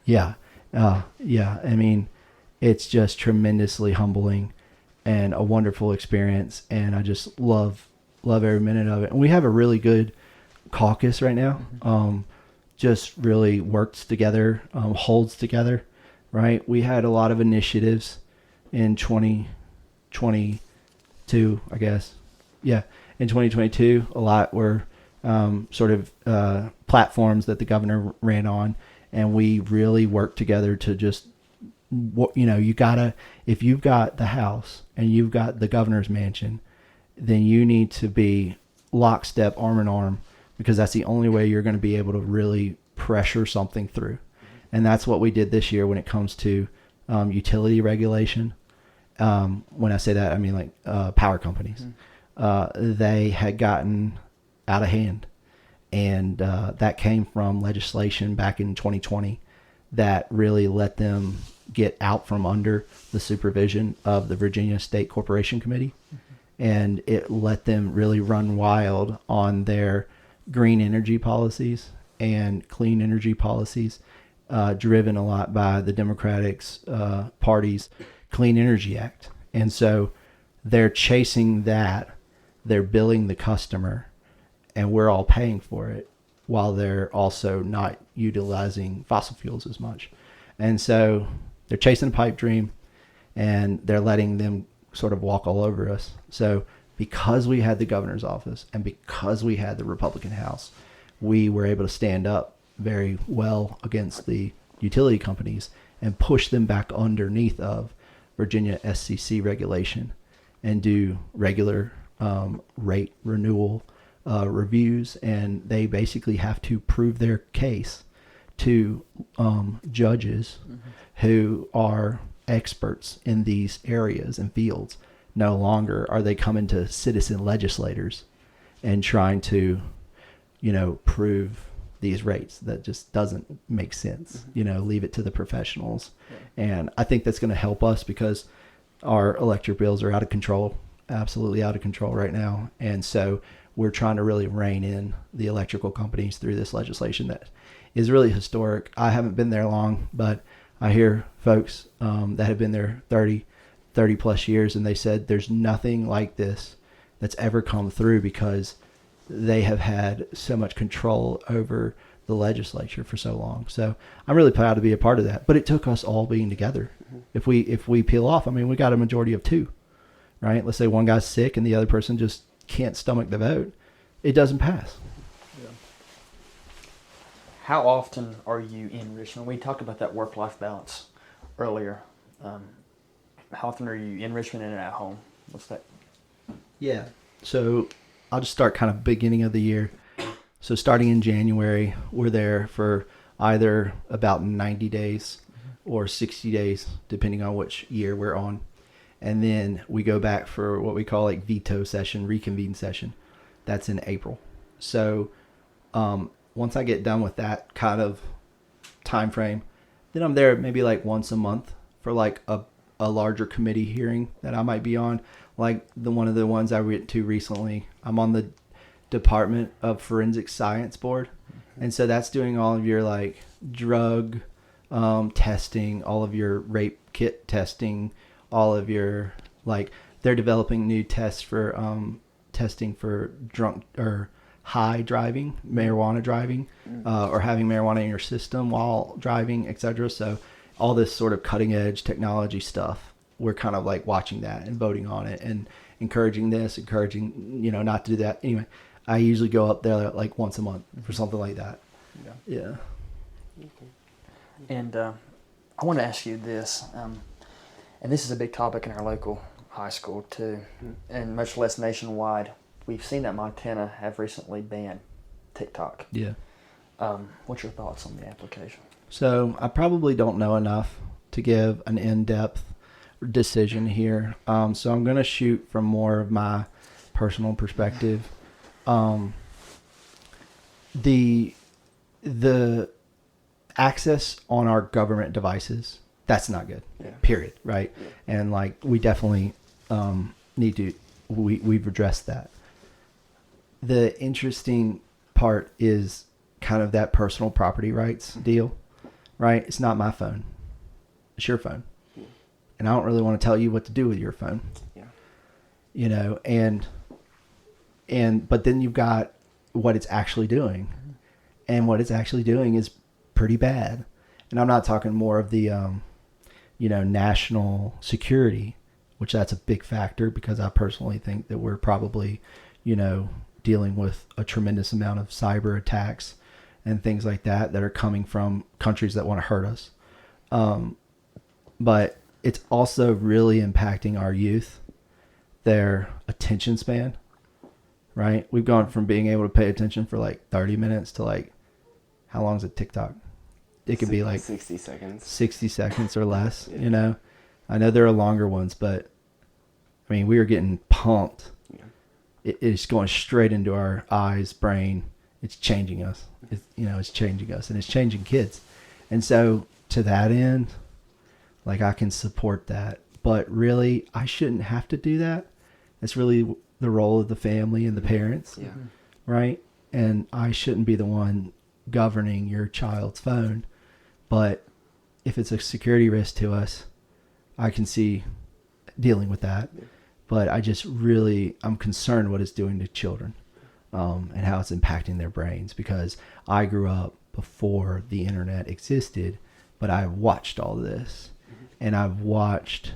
Yeah. Yeah, I mean, it's just tremendously humbling and a wonderful experience, and I just love every minute of it. And we have a really good caucus right now. Just really works together, holds together, right? We had a lot of initiatives in 2022, I guess. Yeah, in 2022, a lot were sort of platforms that the governor ran on, and we really worked together to just, you gotta, if you've got the House and you've got the governor's mansion, then you need to be lockstep, arm in arm, because that's the only way you're going to be able to really pressure something through. And that's what we did this year when it comes to utility regulation. When I say that, I mean like power companies. They had gotten out of hand. And that came from legislation back in 2020 that really let them get out from under the supervision of the Virginia State Corporation Committee. And it let them really run wild on their green energy policies and clean energy policies, driven a lot by the Democratic Party's Clean Energy Act. And so they're chasing that. They're billing the customer, and we're all paying for it, while they're also not utilizing fossil fuels as much. And so they're chasing a pipe dream, and they're letting them sort of walk all over us. So because we had the governor's office and because we had the Republican House, we were able to stand up very well against the utility companies and push them back underneath of Virginia SCC regulation and do regular rate renewal reviews. And they basically have to prove their case to judges who are experts in these areas and fields. No longer are they coming to citizen legislators and trying to, prove these rates. That just doesn't make sense. Leave it to the professionals. Yeah. And I think that's going to help us because our electric bills are out of control, absolutely out of control right now. And so we're trying to really rein in the electrical companies through this legislation that is really historic. I haven't been there long, but I hear folks that have been there 30 plus years, and they said there's nothing like this that's ever come through because they have had so much control over the legislature for so long. So I'm really proud to be a part of that. But it took us all being together. If we peel off, we got a majority of 2, right? Let's say one guy's sick and the other person just can't stomach the vote. It doesn't pass. Yeah. How often are you in Richmond? We talked about that work-life balance earlier. How often are you in Richmond and at home? What's that? Yeah. So I'll just start kind of beginning of the year. So starting in January, we're there for either about 90 days or 60 days, depending on which year we're on. And then we go back for what we call like veto session, reconvene session. That's in April. So once I get done with that kind of time frame, then I'm there maybe like once a month for like a larger committee hearing that I might be on. Like one of the ones I went to recently, I'm on the Department of Forensic Science Board. And so that's doing all of your like drug testing, all of your rape kit testing, all of your like, they're developing new tests for testing for drunk or high driving, marijuana driving, or having marijuana in your system while driving, etc. So all this sort of cutting edge technology stuff, we're kind of like watching that and voting on it and encouraging not to do that. Anyway, I usually go up there like once a month for something like that. Yeah. And I want to ask you this, and this is a big topic in our local high school too, and much less nationwide. We've seen that Montana have recently banned TikTok. Yeah. What's your thoughts on the application? So I probably don't know enough to give an in-depth decision here. So I'm going to shoot from more of my personal perspective. The access on our government devices, that's not good. Yeah. Period. Right. Yeah. And like we definitely need to. We've addressed that. The interesting part is kind of that personal property rights deal, right? It's not my phone. It's your phone. And I don't really want to tell you what to do with your phone. Yeah. You know, but then you've got what it's actually doing. And what it's actually doing is pretty bad. And I'm not talking more of the, national security, which that's a big factor because I personally think that we're probably, dealing with a tremendous amount of cyber attacks and things like that are coming from countries that want to hurt us. But it's also really impacting our youth, their attention span, right? We've gone from being able to pay attention for like 30 minutes to like, how long is a TikTok? It could be like 60 seconds. 60 seconds or less, I know there are longer ones, but I mean, we are getting pumped. Yeah. It's going straight into our eyes, brain. It's changing us. It's changing us and it's changing kids. And so to that end, like I can support that, but really I shouldn't have to do that. It's really the role of the family and the parents, right? And I shouldn't be the one governing your child's phone. But if it's a security risk to us, I can see dealing with that. Yeah. But I'm concerned what it's doing to children and how it's impacting their brains, because I grew up before the internet existed, but I've watched all this and I've watched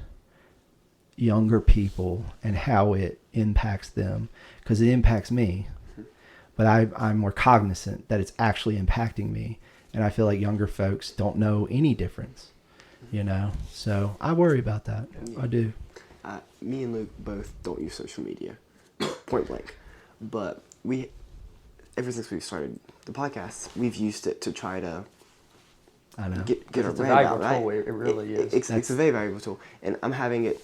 younger people and how it impacts them, because it impacts me, but I'm more cognizant that it's actually impacting me. And I feel like younger folks don't know any difference, so I worry about that. Yeah. I do. Me and Luke both don't use social media, point blank. But ever since we started the podcast, we've used it to try to get our brand out, right? Tool. It really is. It's a very valuable tool, and I'm having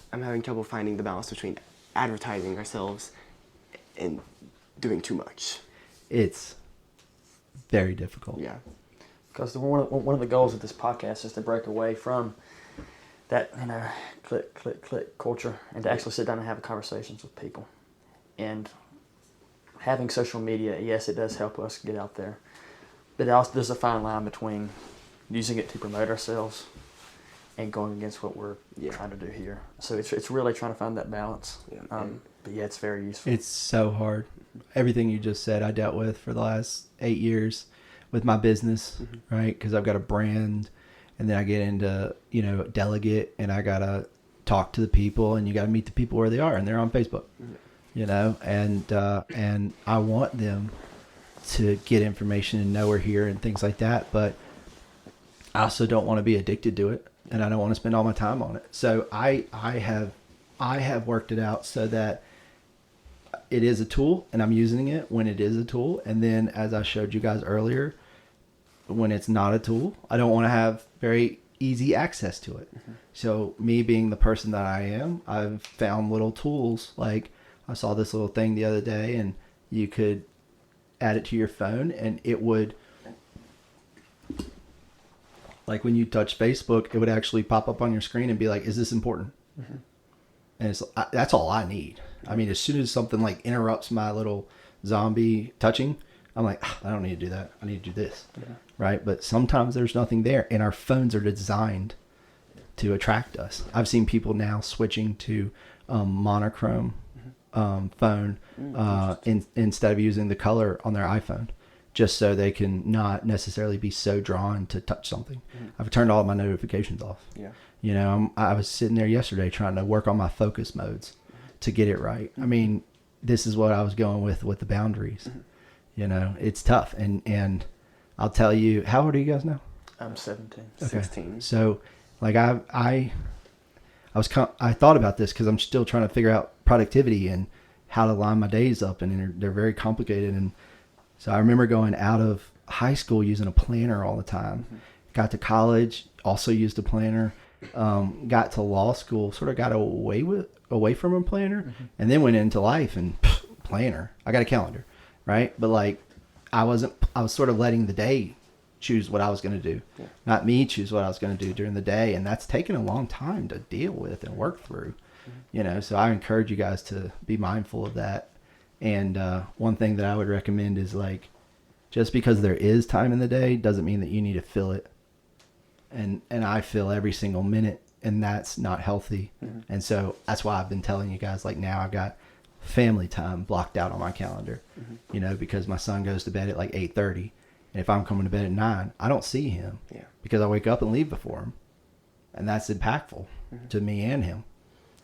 trouble finding the balance between advertising ourselves and doing too much. It's very difficult. Yeah. Because one of the goals of this podcast is to break away from that, click culture and to actually sit down and have conversations with people. And having social media, yes, it does help us get out there. But there's a fine line between using it to promote ourselves and going against what we're trying to do here. So it's really trying to find that balance. Yeah. But yeah, it's very useful. It's so hard. Everything you just said, I dealt with for the last 8 years with my business, right? Because I've got a brand, and then I get into, Delegate, and I got to talk to the people, and you got to meet the people where they are, and they're on Facebook, and I want them to get information and know we're here and things like that. But I also don't want to be addicted to it, and I don't want to spend all my time on it. So I have worked it out so that it is a tool, and I'm using it when it is a tool. And then, as I showed you guys earlier, when it's not a tool, I don't want to have very easy access to it. So me being the person that I am, I've found little tools. Like I saw this little thing the other day, and you could add it to your phone, and it would, like when you touch Facebook, it would actually pop up on your screen and be like, is this important? And that's all I need. I mean, as soon as something like interrupts my little zombie touching, I'm like, I don't need to do that. I need to do this. Right? But sometimes there's nothing there, and our phones are designed to attract us. I've seen people now switching to monochrome phone instead of using the color on their iPhone, just so they can not necessarily be so drawn to touch something. I've turned all of my notifications off. I was sitting there yesterday trying to work on my focus modes to get it right. I mean, this is what I was going with the boundaries. It's tough. And I'll tell you, how old are you guys now? I'm 17. Okay. 16. So like I thought about this because I'm still trying to figure out productivity and how to line my days up, and they're very complicated. And so I remember going out of high school using a planner all the time. Got to college, also used a planner. Got to law school, sort of got away from a planner, and then went into life and planner. I got a calendar, right? But like I was sort of letting the day choose what I was going to do, not me choose what I was going to do during the day. And that's taken a long time to deal with and work through, so I encourage you guys to be mindful of that. And one thing that I would recommend is, like, just because there is time in the day doesn't mean that you need to fill it and I feel every single minute, and that's not healthy. And so that's why I've been telling you guys, like, now I've got family time blocked out on my calendar, you know, because my son goes to bed at like 8:30, and if I'm coming to bed at 9, I don't see him because I wake up and leave before him, and that's impactful to me and him.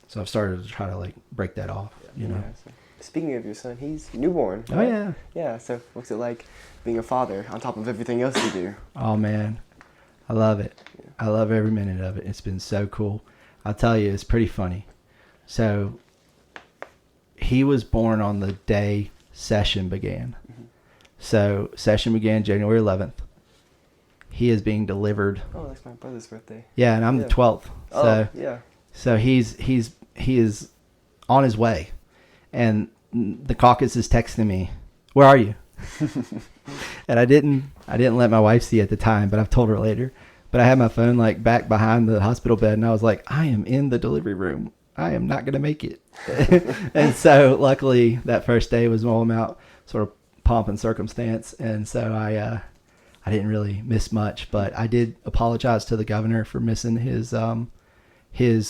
So I've started to try to like break that off, you know. So speaking of your son, he's newborn. Oh yeah. Yeah. So what's it like being a father on top of everything else you do? Oh man, I love it. I love every minute of it. It's been so cool. I'll tell you, it's pretty funny. So he was born on the day session began. So session began January 11th. He is being delivered. Oh, that's my brother's birthday. Yeah, and I'm the 12th. So yeah. So he is on his way, and the caucus is texting me, "Where are you?" And I didn't let my wife see at the time, but I've told her later. But I had my phone like back behind the hospital bed, and I was like, "I am in the delivery room. I am not going to make it." And so luckily that first day was all about sort of pomp and circumstance, and so I didn't really miss much, but I did apologize to the governor for missing his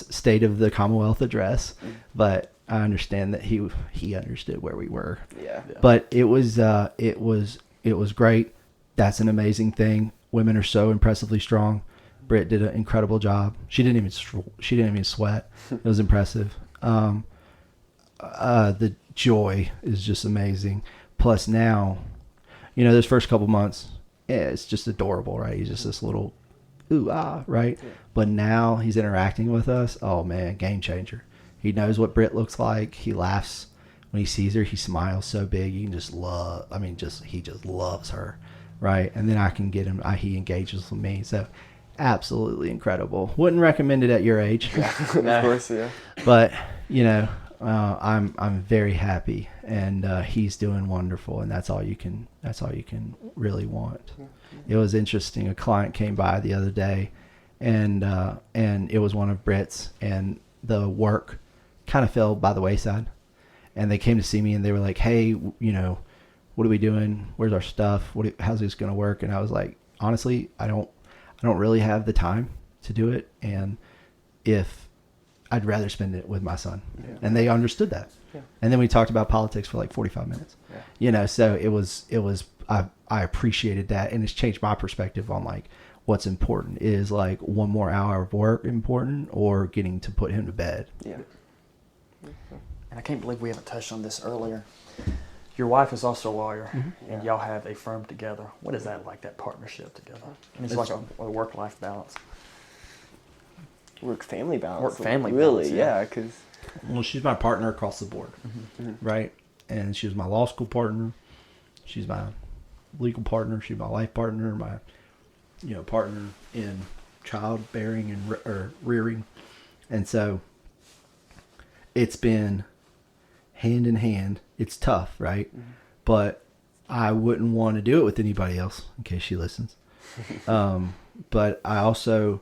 State of the Commonwealth address, but I understand that he understood where we were. Yeah. But it was great. That's an amazing thing. Women are so impressively strong. Britt did an incredible job. She didn't even sweat. It was impressive. The joy is just amazing. Plus now, you know, those first couple months, it's just adorable, right? He's just this little ooh ah, right? Yeah. But now he's interacting with us. Oh man, game changer. He knows what Britt looks like. He laughs when he sees her. He smiles so big. You can just love. I mean, he just loves her, right? And then I can get him. He engages with me. So absolutely incredible. Wouldn't recommend it at your age. Yeah, of course, yeah. But you know, I'm very happy, and he's doing wonderful, and that's all you can really want. It was interesting. A client came by the other day, and it was one of Britt's, and the work kind of fell by the wayside, and they came to see me, and they were like, "Hey, you know, what are we doing? Where's our stuff? How's this going to work?" And I was like, honestly, I don't really have the time to do it, and if I'd rather spend it with my son. Yeah. And they understood that. Yeah. And then we talked about politics for like 45 minutes. Yeah. You know, so it was I appreciated that, and it's changed my perspective on like what's important. Is like one more hour of work important, or getting to put him to bed? Yeah. And I can't believe we haven't touched on this earlier. Your wife is also a lawyer, and y'all have a firm together. What is that like, that partnership together? I mean, it's like a work-life balance. Work-family balance. Work-family balance. Really, yeah. Because well, she's my partner across the board, right? And she was my law school partner. She's my legal partner. She's my life partner. My, partner in childbearing and rearing, and so it's been hand in hand. It's tough, right? But I wouldn't want to do it with anybody else, in case she listens. But I also,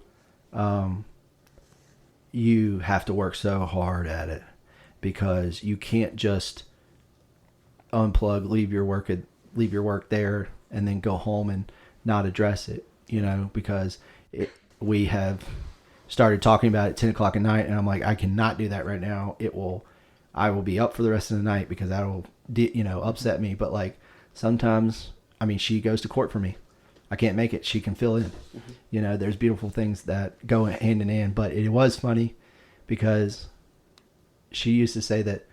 you have to work so hard at it, because you can't just unplug, leave your work there, and then go home and not address it, because we have started talking about it at 10 o'clock at night, and I'm like, I cannot do that right now. I will be up for the rest of the night, because that will, upset me. But like sometimes, I mean, she goes to court for me. I can't make it. She can fill in. There's beautiful things that go hand in hand. But it was funny, because she used to say that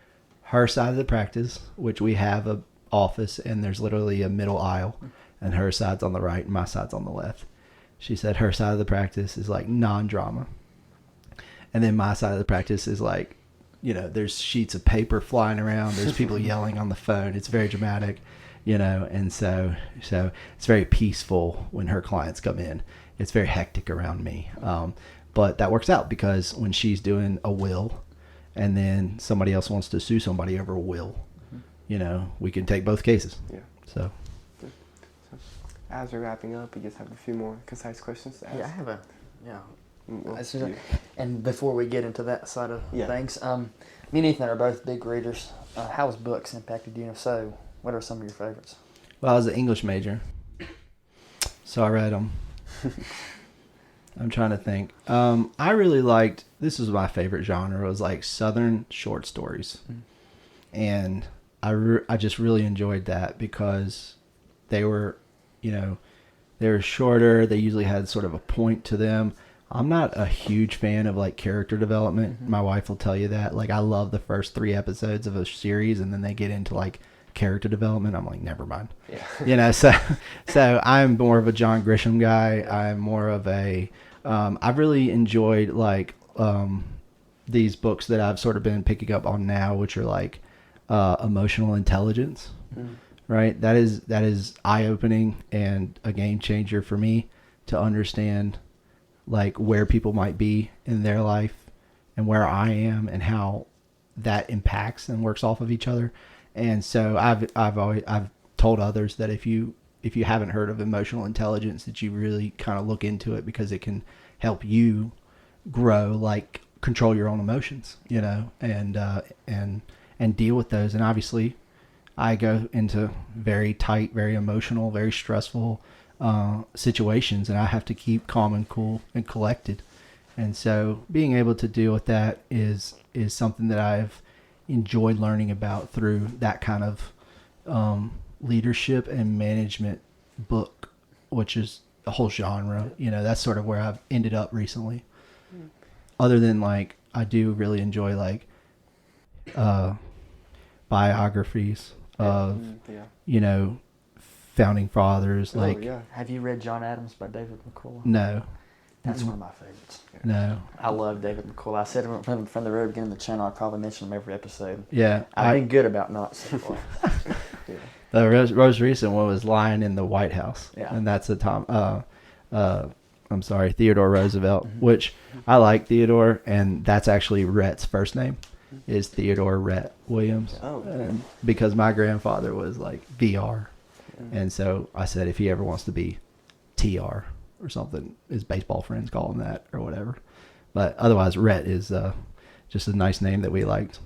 her side of the practice, which we have a office and there's literally a middle aisle, and her side's on the right and my side's on the left. She said her side of the practice is like non-drama. And then my side of the practice is like, there's sheets of paper flying around. There's people yelling on the phone. It's very dramatic, and so it's very peaceful when her clients come in. It's very hectic around me. But that works out, because when she's doing a will and then somebody else wants to sue somebody over a will, we can take both cases. Yeah. So as we're wrapping up, we just have a few more concise questions to ask. Yeah, I have Well, and before we get into that side of things, me and Ethan are both big readers. How has books impacted you? And if so, what are some of your favorites? Well, I was an English major, so I read them. I'm trying to think. I really liked, this was my favorite genre, it was like Southern short stories. And I just really enjoyed that because they were, they were shorter. They usually had sort of a point to them. I'm not a huge fan of like character development. My wife will tell you that. Like I love the first 3 episodes of a series and then they get into like character development. I'm like, never mind. Yeah. So I'm more of a John Grisham guy. I'm more of a, I've really enjoyed like, these books that I've sort of been picking up on now, which are like, emotional intelligence, right? That is eye-opening and a game changer for me to understand like where people might be in their life and where I am and how that impacts and works off of each other. And so I've told others that if you haven't heard of emotional intelligence, that you really kind of look into it because it can help you grow, like control your own emotions, and deal with those. And obviously I go into very tight, very emotional, very stressful situations, and I have to keep calm and cool and collected. And so being able to deal with that is something that I've enjoyed learning about through that kind of leadership and management book, which is a whole genre. That's sort of where I've ended up recently. Other than like, I do really enjoy like biographies of, founding fathers. Have you read John Adams by David McCullough? No. That's one of my favorites. No. I love David McCullough. I said it from the very beginning of the channel. I probably mention him every episode. Yeah. I've been good about not saying The most recent one was Lying in the White House. Yeah. And that's Theodore Roosevelt, which I like Theodore, and that's actually Rhett's first name is Theodore Wren Williams. Because my grandfather was like VR. And so I said, if he ever wants to be TR or something, his baseball friends call him that or whatever. But otherwise, Rhett is just a nice name that we liked.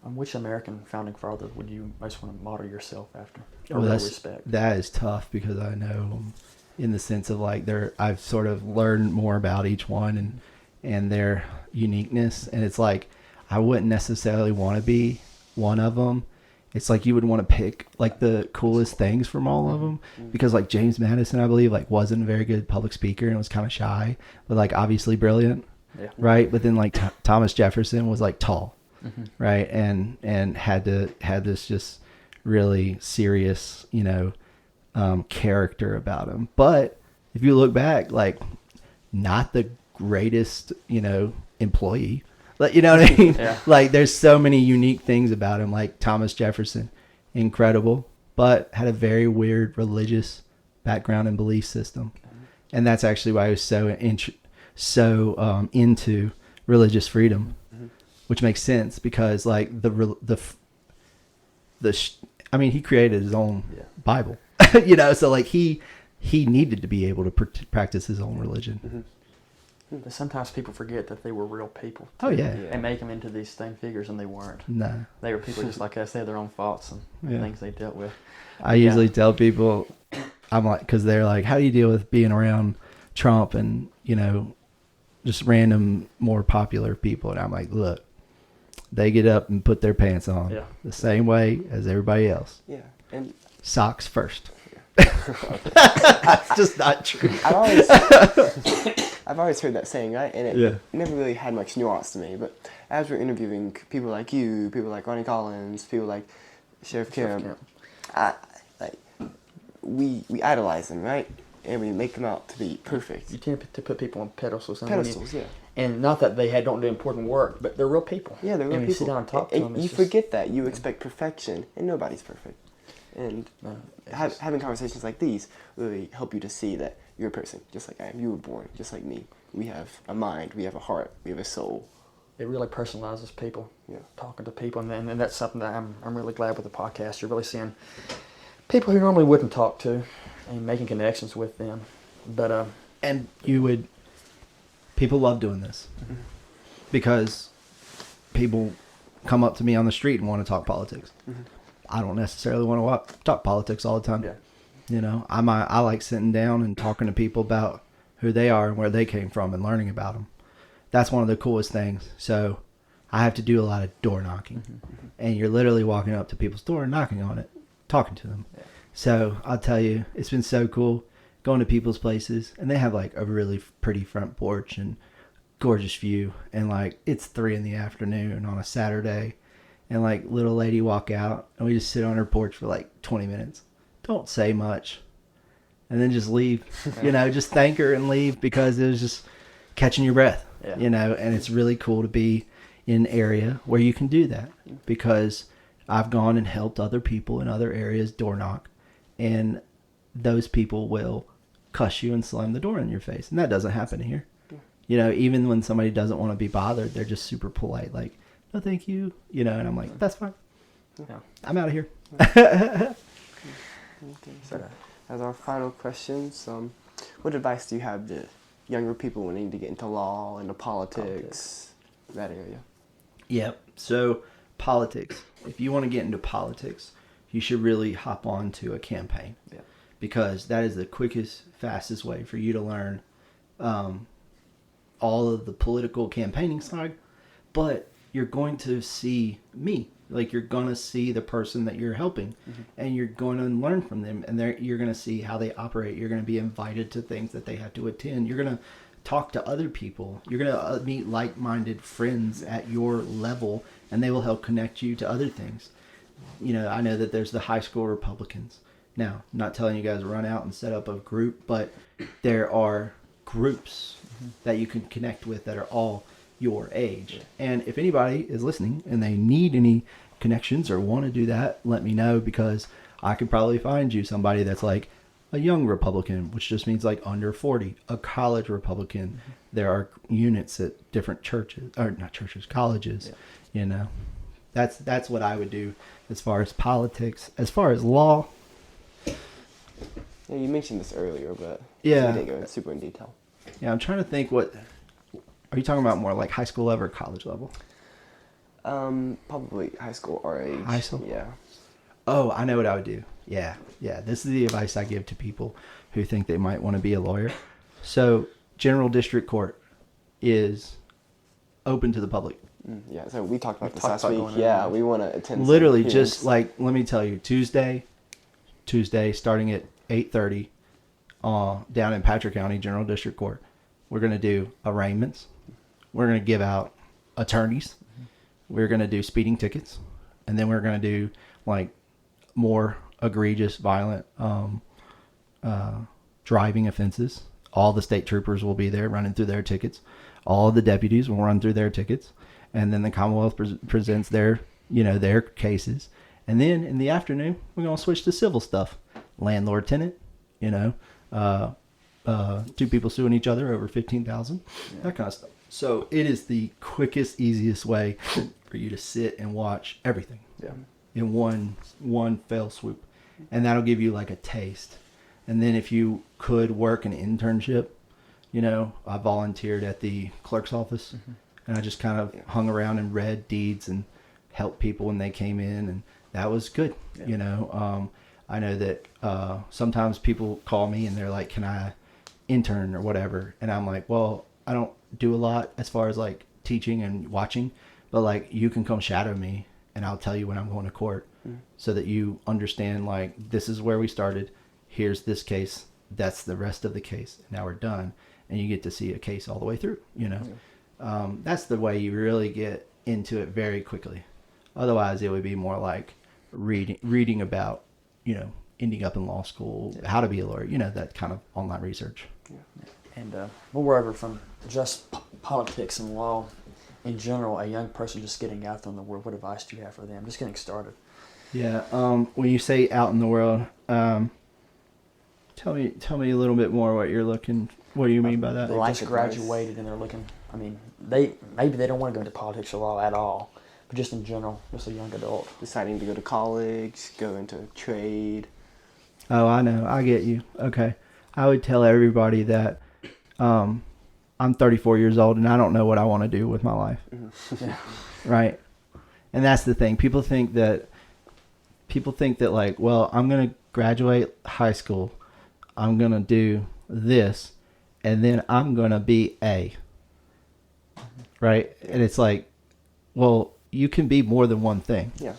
Which American founding father would you most want to model yourself after? Respect. That is tough because I know in the sense of like I've sort of learned more about each one and their uniqueness. And it's like, I wouldn't necessarily want to be one of them. It's like you would want to pick like the coolest things from all of them, because like James Madison, I believe, like wasn't a very good public speaker and was kind of shy, but like obviously brilliant, right? But then like Thomas Jefferson was like tall, right, and had this just really serious, character about him. But if you look back, like not the greatest, employee. Like, you know what I mean? Yeah. Like there's so many unique things about him, like Thomas Jefferson, incredible, but had a very weird religious background and belief system. And that's actually why I was so into religious freedom, which makes sense because like he created his own Bible, so like he needed to be able to practice his own religion. But sometimes people forget that they were real people. Oh, yeah. And make them into these thing figures, and they weren't. No. They were people just like us. They had their own faults and things they dealt with. I usually tell people, I'm like, because they're like, how do you deal with being around Trump and, just random, more popular people? And I'm like, look, they get up and put their pants on the same way as everybody else. Yeah. And socks first. That's just not true. I've always heard that saying, right? And it never really had much nuance to me. But as we're interviewing people like you, people like Ronnie Collins, people like Sheriff Kim, we idolize them, right? And we make them out to be perfect. You tend to put people on pedestals. And not that they don't do important work, but they're real people. Yeah, they're real people. You sit down and talk to them. You forget that. You expect perfection, and nobody's perfect. And having conversations like these really help you to see that you're a person, just like I am. You were born, just like me. We have a mind, we have a heart, we have a soul. It really personalizes people, talking to people. And that's something that I'm really glad with the podcast. You're really seeing people who normally wouldn't talk to and making connections with them. But and people love doing this because people come up to me on the street and want to talk politics. I don't necessarily want to talk politics all the time. I like sitting down and talking to people about who they are and where they came from and learning about them. That's one of the coolest things. So I have to do a lot of door knocking. And you're literally walking up to people's door and knocking on it, talking to them. Yeah. So I'll tell you, it's been so cool going to people's places. And they have like a really pretty front porch and gorgeous view. And like it's 3 p.m. on a Saturday. And like little lady walk out and we just sit on her porch for like 20 minutes. Don't say much. And then just leave, just thank her and leave because it was just catching your breath, and it's really cool to be in an area where you can do that because I've gone and helped other people in other areas door knock and those people will cuss you and slam the door in your face. And that doesn't happen here. Even when somebody doesn't want to be bothered, they're just super polite. Like, no, thank you. And I'm like, that's fine. Yeah. I'm out of here. So, as our final questions, what advice do you have to younger people wanting to get into law, into politics, that area? Yep. So politics. If you want to get into politics, you should really hop on to a campaign. Yeah. Because that is the quickest, fastest way for you to learn all of the political campaigning side. But you're going to see me. Like you're going to see the person that you're helping and you're going to learn from them and you're going to see how they operate. You're going to be invited to things that they have to attend. You're going to talk to other people. You're going to meet like-minded friends at your level and they will help connect you to other things. I know that there's the high school Republicans. Now, I'm not telling you guys to run out and set up a group, but there are groups that you can connect with that are all your age. And if anybody is listening and they need any connections or want to do that, let me know because I could probably find you somebody that's like a young Republican, which just means like under 40, a college Republican. There are units at different churches, or not churches, colleges, That's what I would do as far as politics. As far as law. Yeah, you mentioned this earlier, but we didn't go super in detail. Yeah, I'm trying to think are you talking about more like high school level or college level? Probably high school our age. High school? Yeah. Oh, I know what I would do. Yeah. This is the advice I give to people who think they might want to be a lawyer. So, General District Court is open to the public. Yeah, so we talked about this last week. Yeah, we want to attend. Literally, just like, let me tell you, Tuesday, starting at 8:30, down in Patrick County General District Court, we're going to do arraignments. We're going to give out attorneys. We're going to do speeding tickets. And then we're going to do like more egregious, violent driving offenses. All the state troopers will be there running through their tickets. All of the deputies will run through their tickets. And then the Commonwealth presents their cases. And then in the afternoon, we're going to switch to civil stuff. Landlord, tenant, two people suing each other over $15,000, that kind of stuff. So it is the quickest, easiest way for you to sit and watch everything in one fell swoop. And that'll give you like a taste. And then if you could work an internship, I volunteered at the clerk's office and I just kind of hung around and read deeds and helped people when they came in. And that was good. I know that sometimes people call me and they're like, can I intern or whatever? And I'm like, well, I don't do a lot as far as like teaching and watching, but like you can come shadow me and I'll tell you when I'm going to court so that you understand like this is where we started. Here's this case. That's the rest of the case. Now we're done. And you get to see a case all the way through, That's the way you really get into it very quickly. Otherwise, it would be more like reading about, ending up in law school, how to be a lawyer, that kind of online research. Yeah. And moreover, from just politics and law in general, a young person just getting out there in the world, what advice do you have for them? Just getting started. Yeah. When you say out in the world, tell me a little bit more what do you mean by that? They just graduated and they're looking, maybe they don't want to go into politics or law at all, but just in general, just a young adult. Deciding to go to college, go into trade. Oh, I know. I get you. Okay. I would tell everybody that I'm 34 years old and I don't know what I want to do with my life. Yeah. Right? And that's the thing. People think that like, well, I'm going to graduate high school. I'm going to do this and then I'm going to be A. Right? And it's like, well, you can be more than one thing. Yeah.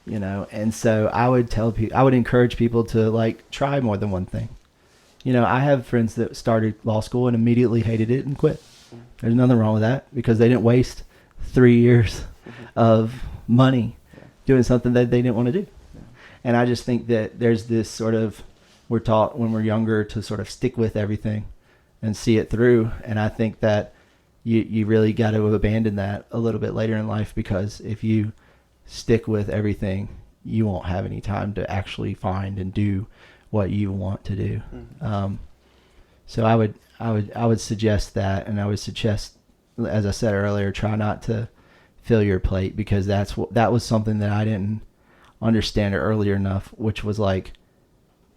You know, and so I would encourage people to like try more than one thing. You know, I have friends that started law school and immediately hated it and quit. There's nothing wrong with that because they didn't waste 3 years of money doing something that they didn't want to do. And I just think that there's this sort of, we're taught when we're younger to sort of stick with everything and see it through. And I think that you really got to abandon that a little bit later in life, because if you stick with everything, you won't have any time to actually find and do what you want to do. So I would suggest that, and I would suggest, as I said earlier, try not to fill your plate, because that was something that I didn't understand earlier enough, which was like,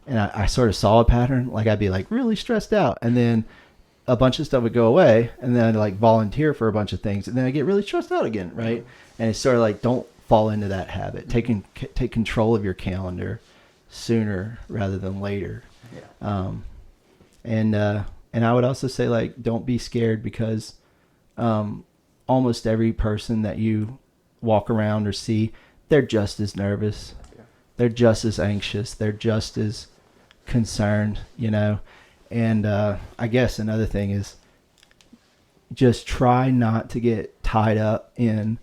and I sort of saw a pattern, like I'd be like really stressed out, and then a bunch of stuff would go away, and then I'd like volunteer for a bunch of things, and then I get really stressed out again, right? And it's sort of like, don't fall into that habit. Take control of your calendar sooner rather than later. And I would also say, like, don't be scared, because almost every person that you walk around or see, they're just as nervous. They're just as anxious. They're just as concerned, you know. And I guess another thing is just try not to get tied up in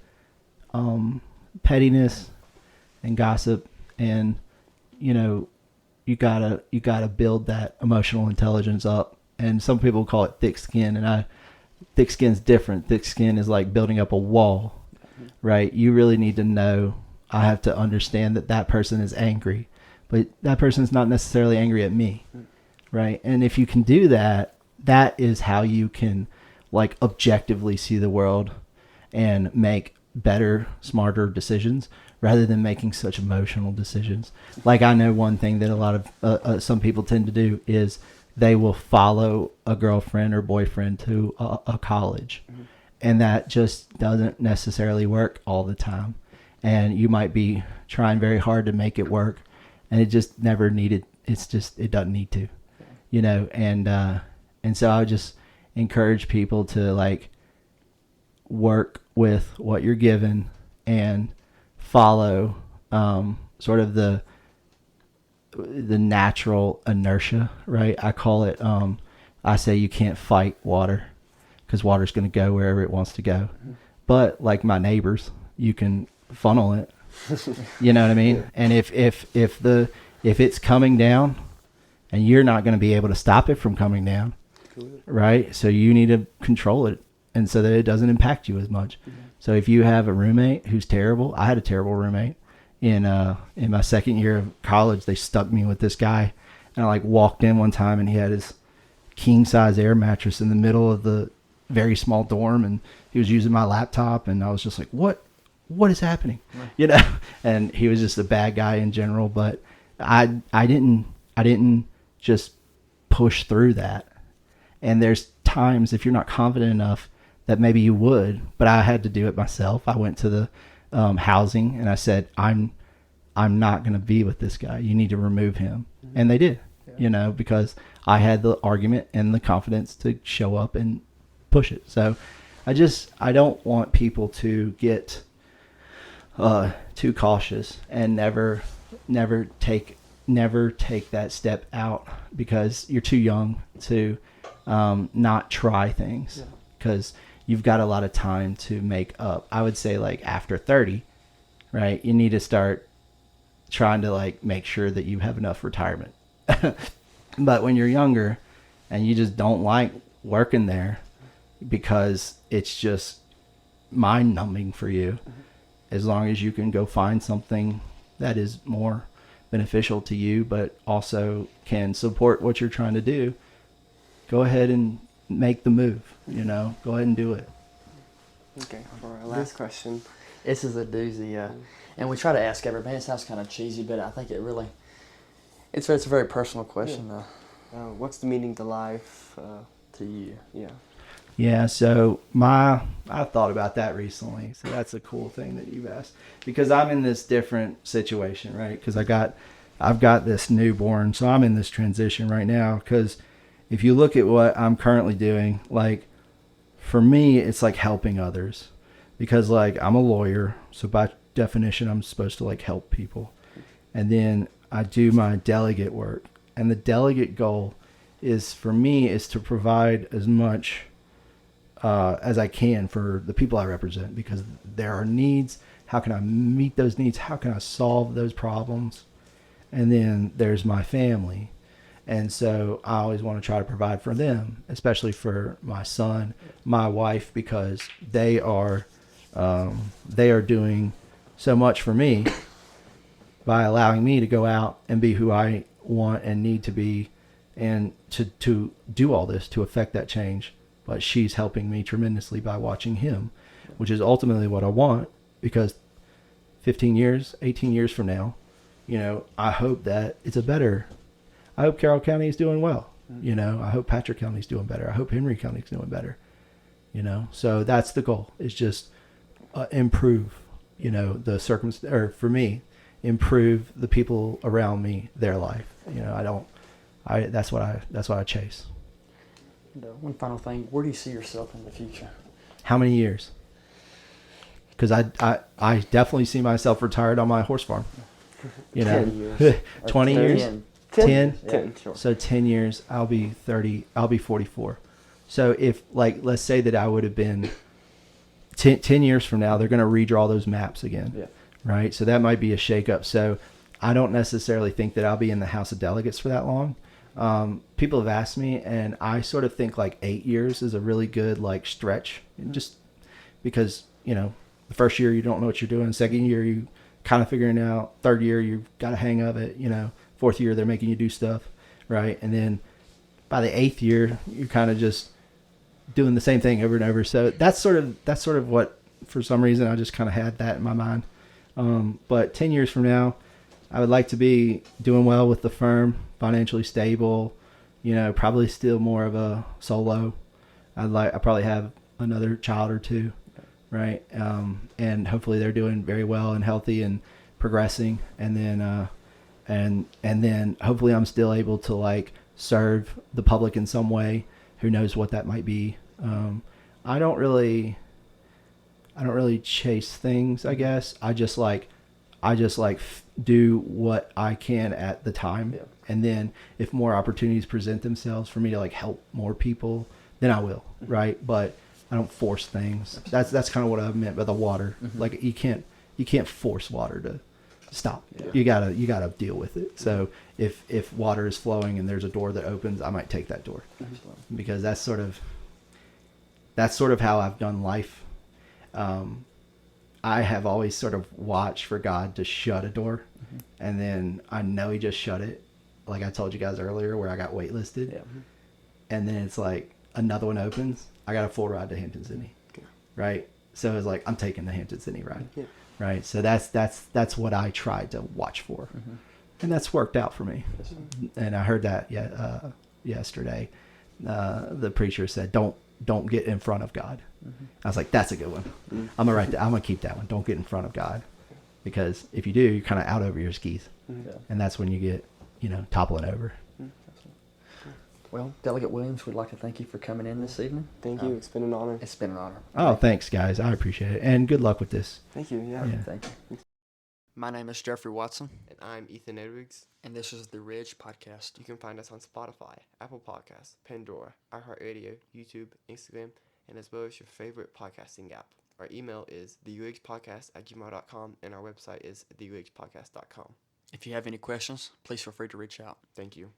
pettiness and gossip, and you know, you gotta build that emotional intelligence up. And some people call it thick skin, and thick skin's different. Thick skin is like building up a wall, right? You really need to know, I have to understand that person is angry, but that person's not necessarily angry at me, right? And if you can do that, that is how you can like objectively see the world and make better, smarter decisions, rather than making such emotional decisions. Like, I know one thing that a lot of some people tend to do is they will follow a girlfriend or boyfriend to a college, and that just doesn't necessarily work all the time. And you might be trying very hard to make it work, and it just never needed. It doesn't need to, you know. And so I would just encourage people to like work with what you're given and follow sort of the natural inertia, right? I call it, I say you can't fight water, because water's going to go wherever it wants to go. But like my neighbors, you can funnel it. You know what I mean? And if it's coming down, and you're not going to be able to stop it from coming down, right? So you need to control it, and so that it doesn't impact you as much. So if you have a roommate who's terrible, I had a terrible roommate in my second year of college. They stuck me with this guy, and I like walked in one time, and he had his king size air mattress in the middle of the very small dorm, and he was using my laptop, and I was just like, what is happening? You know? And he was just a bad guy in general, but I didn't just push through that. And there's times, if you're not confident enough, that maybe you would, but I had to do it myself. I went to the housing, and I said, I'm not going to be with this guy. You need to remove him. And they did, you know, because I had the argument and the confidence to show up and push it. So I don't want people to get too cautious and never take that step out, because you're too young to not try things, because you've got a lot of time to make up. I would say like after 30, right, you need to start trying to like make sure that you have enough retirement. But when you're younger and you just don't like working there because it's just mind numbing for you, as long as you can go find something that is more beneficial to you, but also can support what you're trying to do, go ahead and make the move, you know, go ahead and do it. Okay, for our last question. This is a doozy, and we try to ask everybody. It sounds kind of cheesy, but I think it's a very personal question, though. What's the meaning to life to you? Yeah, so I thought about that recently. So that's a cool thing that you've asked, because I'm in this different situation, right? Because I've got this newborn, so I'm in this transition right now, because if you look at what I'm currently doing, like for me, it's like helping others, because like I'm a lawyer, so by definition, I'm supposed to like help people. And then I do my delegate work, and the delegate goal is for me is to provide as much as I can for the people I represent, because there are needs. How can I meet those needs? How can I solve those problems? And then there's my family. And so I always want to try to provide for them, especially for my son, my wife, because they are doing so much for me by allowing me to go out and be who I want and need to be, and to do all this to affect that change. But she's helping me tremendously by watching him, which is ultimately what I want, because 15 years, 18 years from now, I hope that I hope Carroll County is doing well. I hope Patrick County is doing better. I hope Henry County is doing better. So that's the goal, is just improve, the circumstance, or for me, improve the people around me, their life. That's what I chase. And, one final thing, where do you see yourself in the future? How many years? Because I definitely see myself retired on my horse farm. 10 years. 20 years? 10? Yeah. Sure. So 10 years, I'll be 30, I'll be 44. So if, let's say that I would have been 10 years from now, they're going to redraw those maps again. Yeah. Right? So that might be a shakeup. So I don't necessarily think that I'll be in the House of Delegates for that long. People have asked me, and I sort of think 8 years is a really good stretch, just because, the first year you don't know what you're doing. Second year you kind of figuring it out. Third year you've got a hang of it. Fourth year they're making you do stuff, right? And then by the 8th year you're kind of just doing the same thing over and over. So that's sort of what, for some reason, I just kind of had that in my mind. But 10 years from now, I would like to be doing well with the firm, financially stable, probably still more of a solo. I probably have another child or two, right? And hopefully they're doing very well and healthy and progressing. And then, and then hopefully I'm still able to serve the public in some way. Who knows what that might be? I don't really chase things, I guess. I just do what I can at the time. Yeah. And then if more opportunities present themselves for me to help more people, then I will. Mm-hmm. Right. But I don't force things. Absolutely. That's kind of what I meant by the water. Mm-hmm. You can't force water to stop. Yeah. You gotta deal with it. So if water is flowing and there's a door that opens, I might take that door. Absolutely. Because that's sort of how I've done life. I have always sort of watched for God to shut a door, and then I know He just shut it. Like I told you guys earlier, where I got waitlisted, and then it's another one opens. I got a full ride to Hampton Sydney, right? So it's I'm taking the Hampton Sydney ride, right? So that's what I tried to watch for, and that's worked out for me. And I heard that yesterday. The preacher said, "Don't get in front of God." I was like, that's a good one. I'm gonna keep that one. Don't get in front of God, because if you do, you're kind of out over your skis, and that's when you get, toppling over. Well, Delegate Williams, we'd like to thank you for coming in this evening. Thank you. It's been an honor. It's been an honor. Oh, thanks, guys. I appreciate it, and good luck with this. Thank you. Yeah. Thank you. My name is Jeffrey Watson, And I'm Ethan Edwards. and this is the Ridge Podcast. You can find us on Spotify, Apple Podcasts, Pandora, iHeartRadio, YouTube, Instagram, and as well as your favorite podcasting app. Our email is theuigspodcast@gmail.com, and our website is theuigspodcast.com. If you have any questions, please feel free to reach out. Thank you.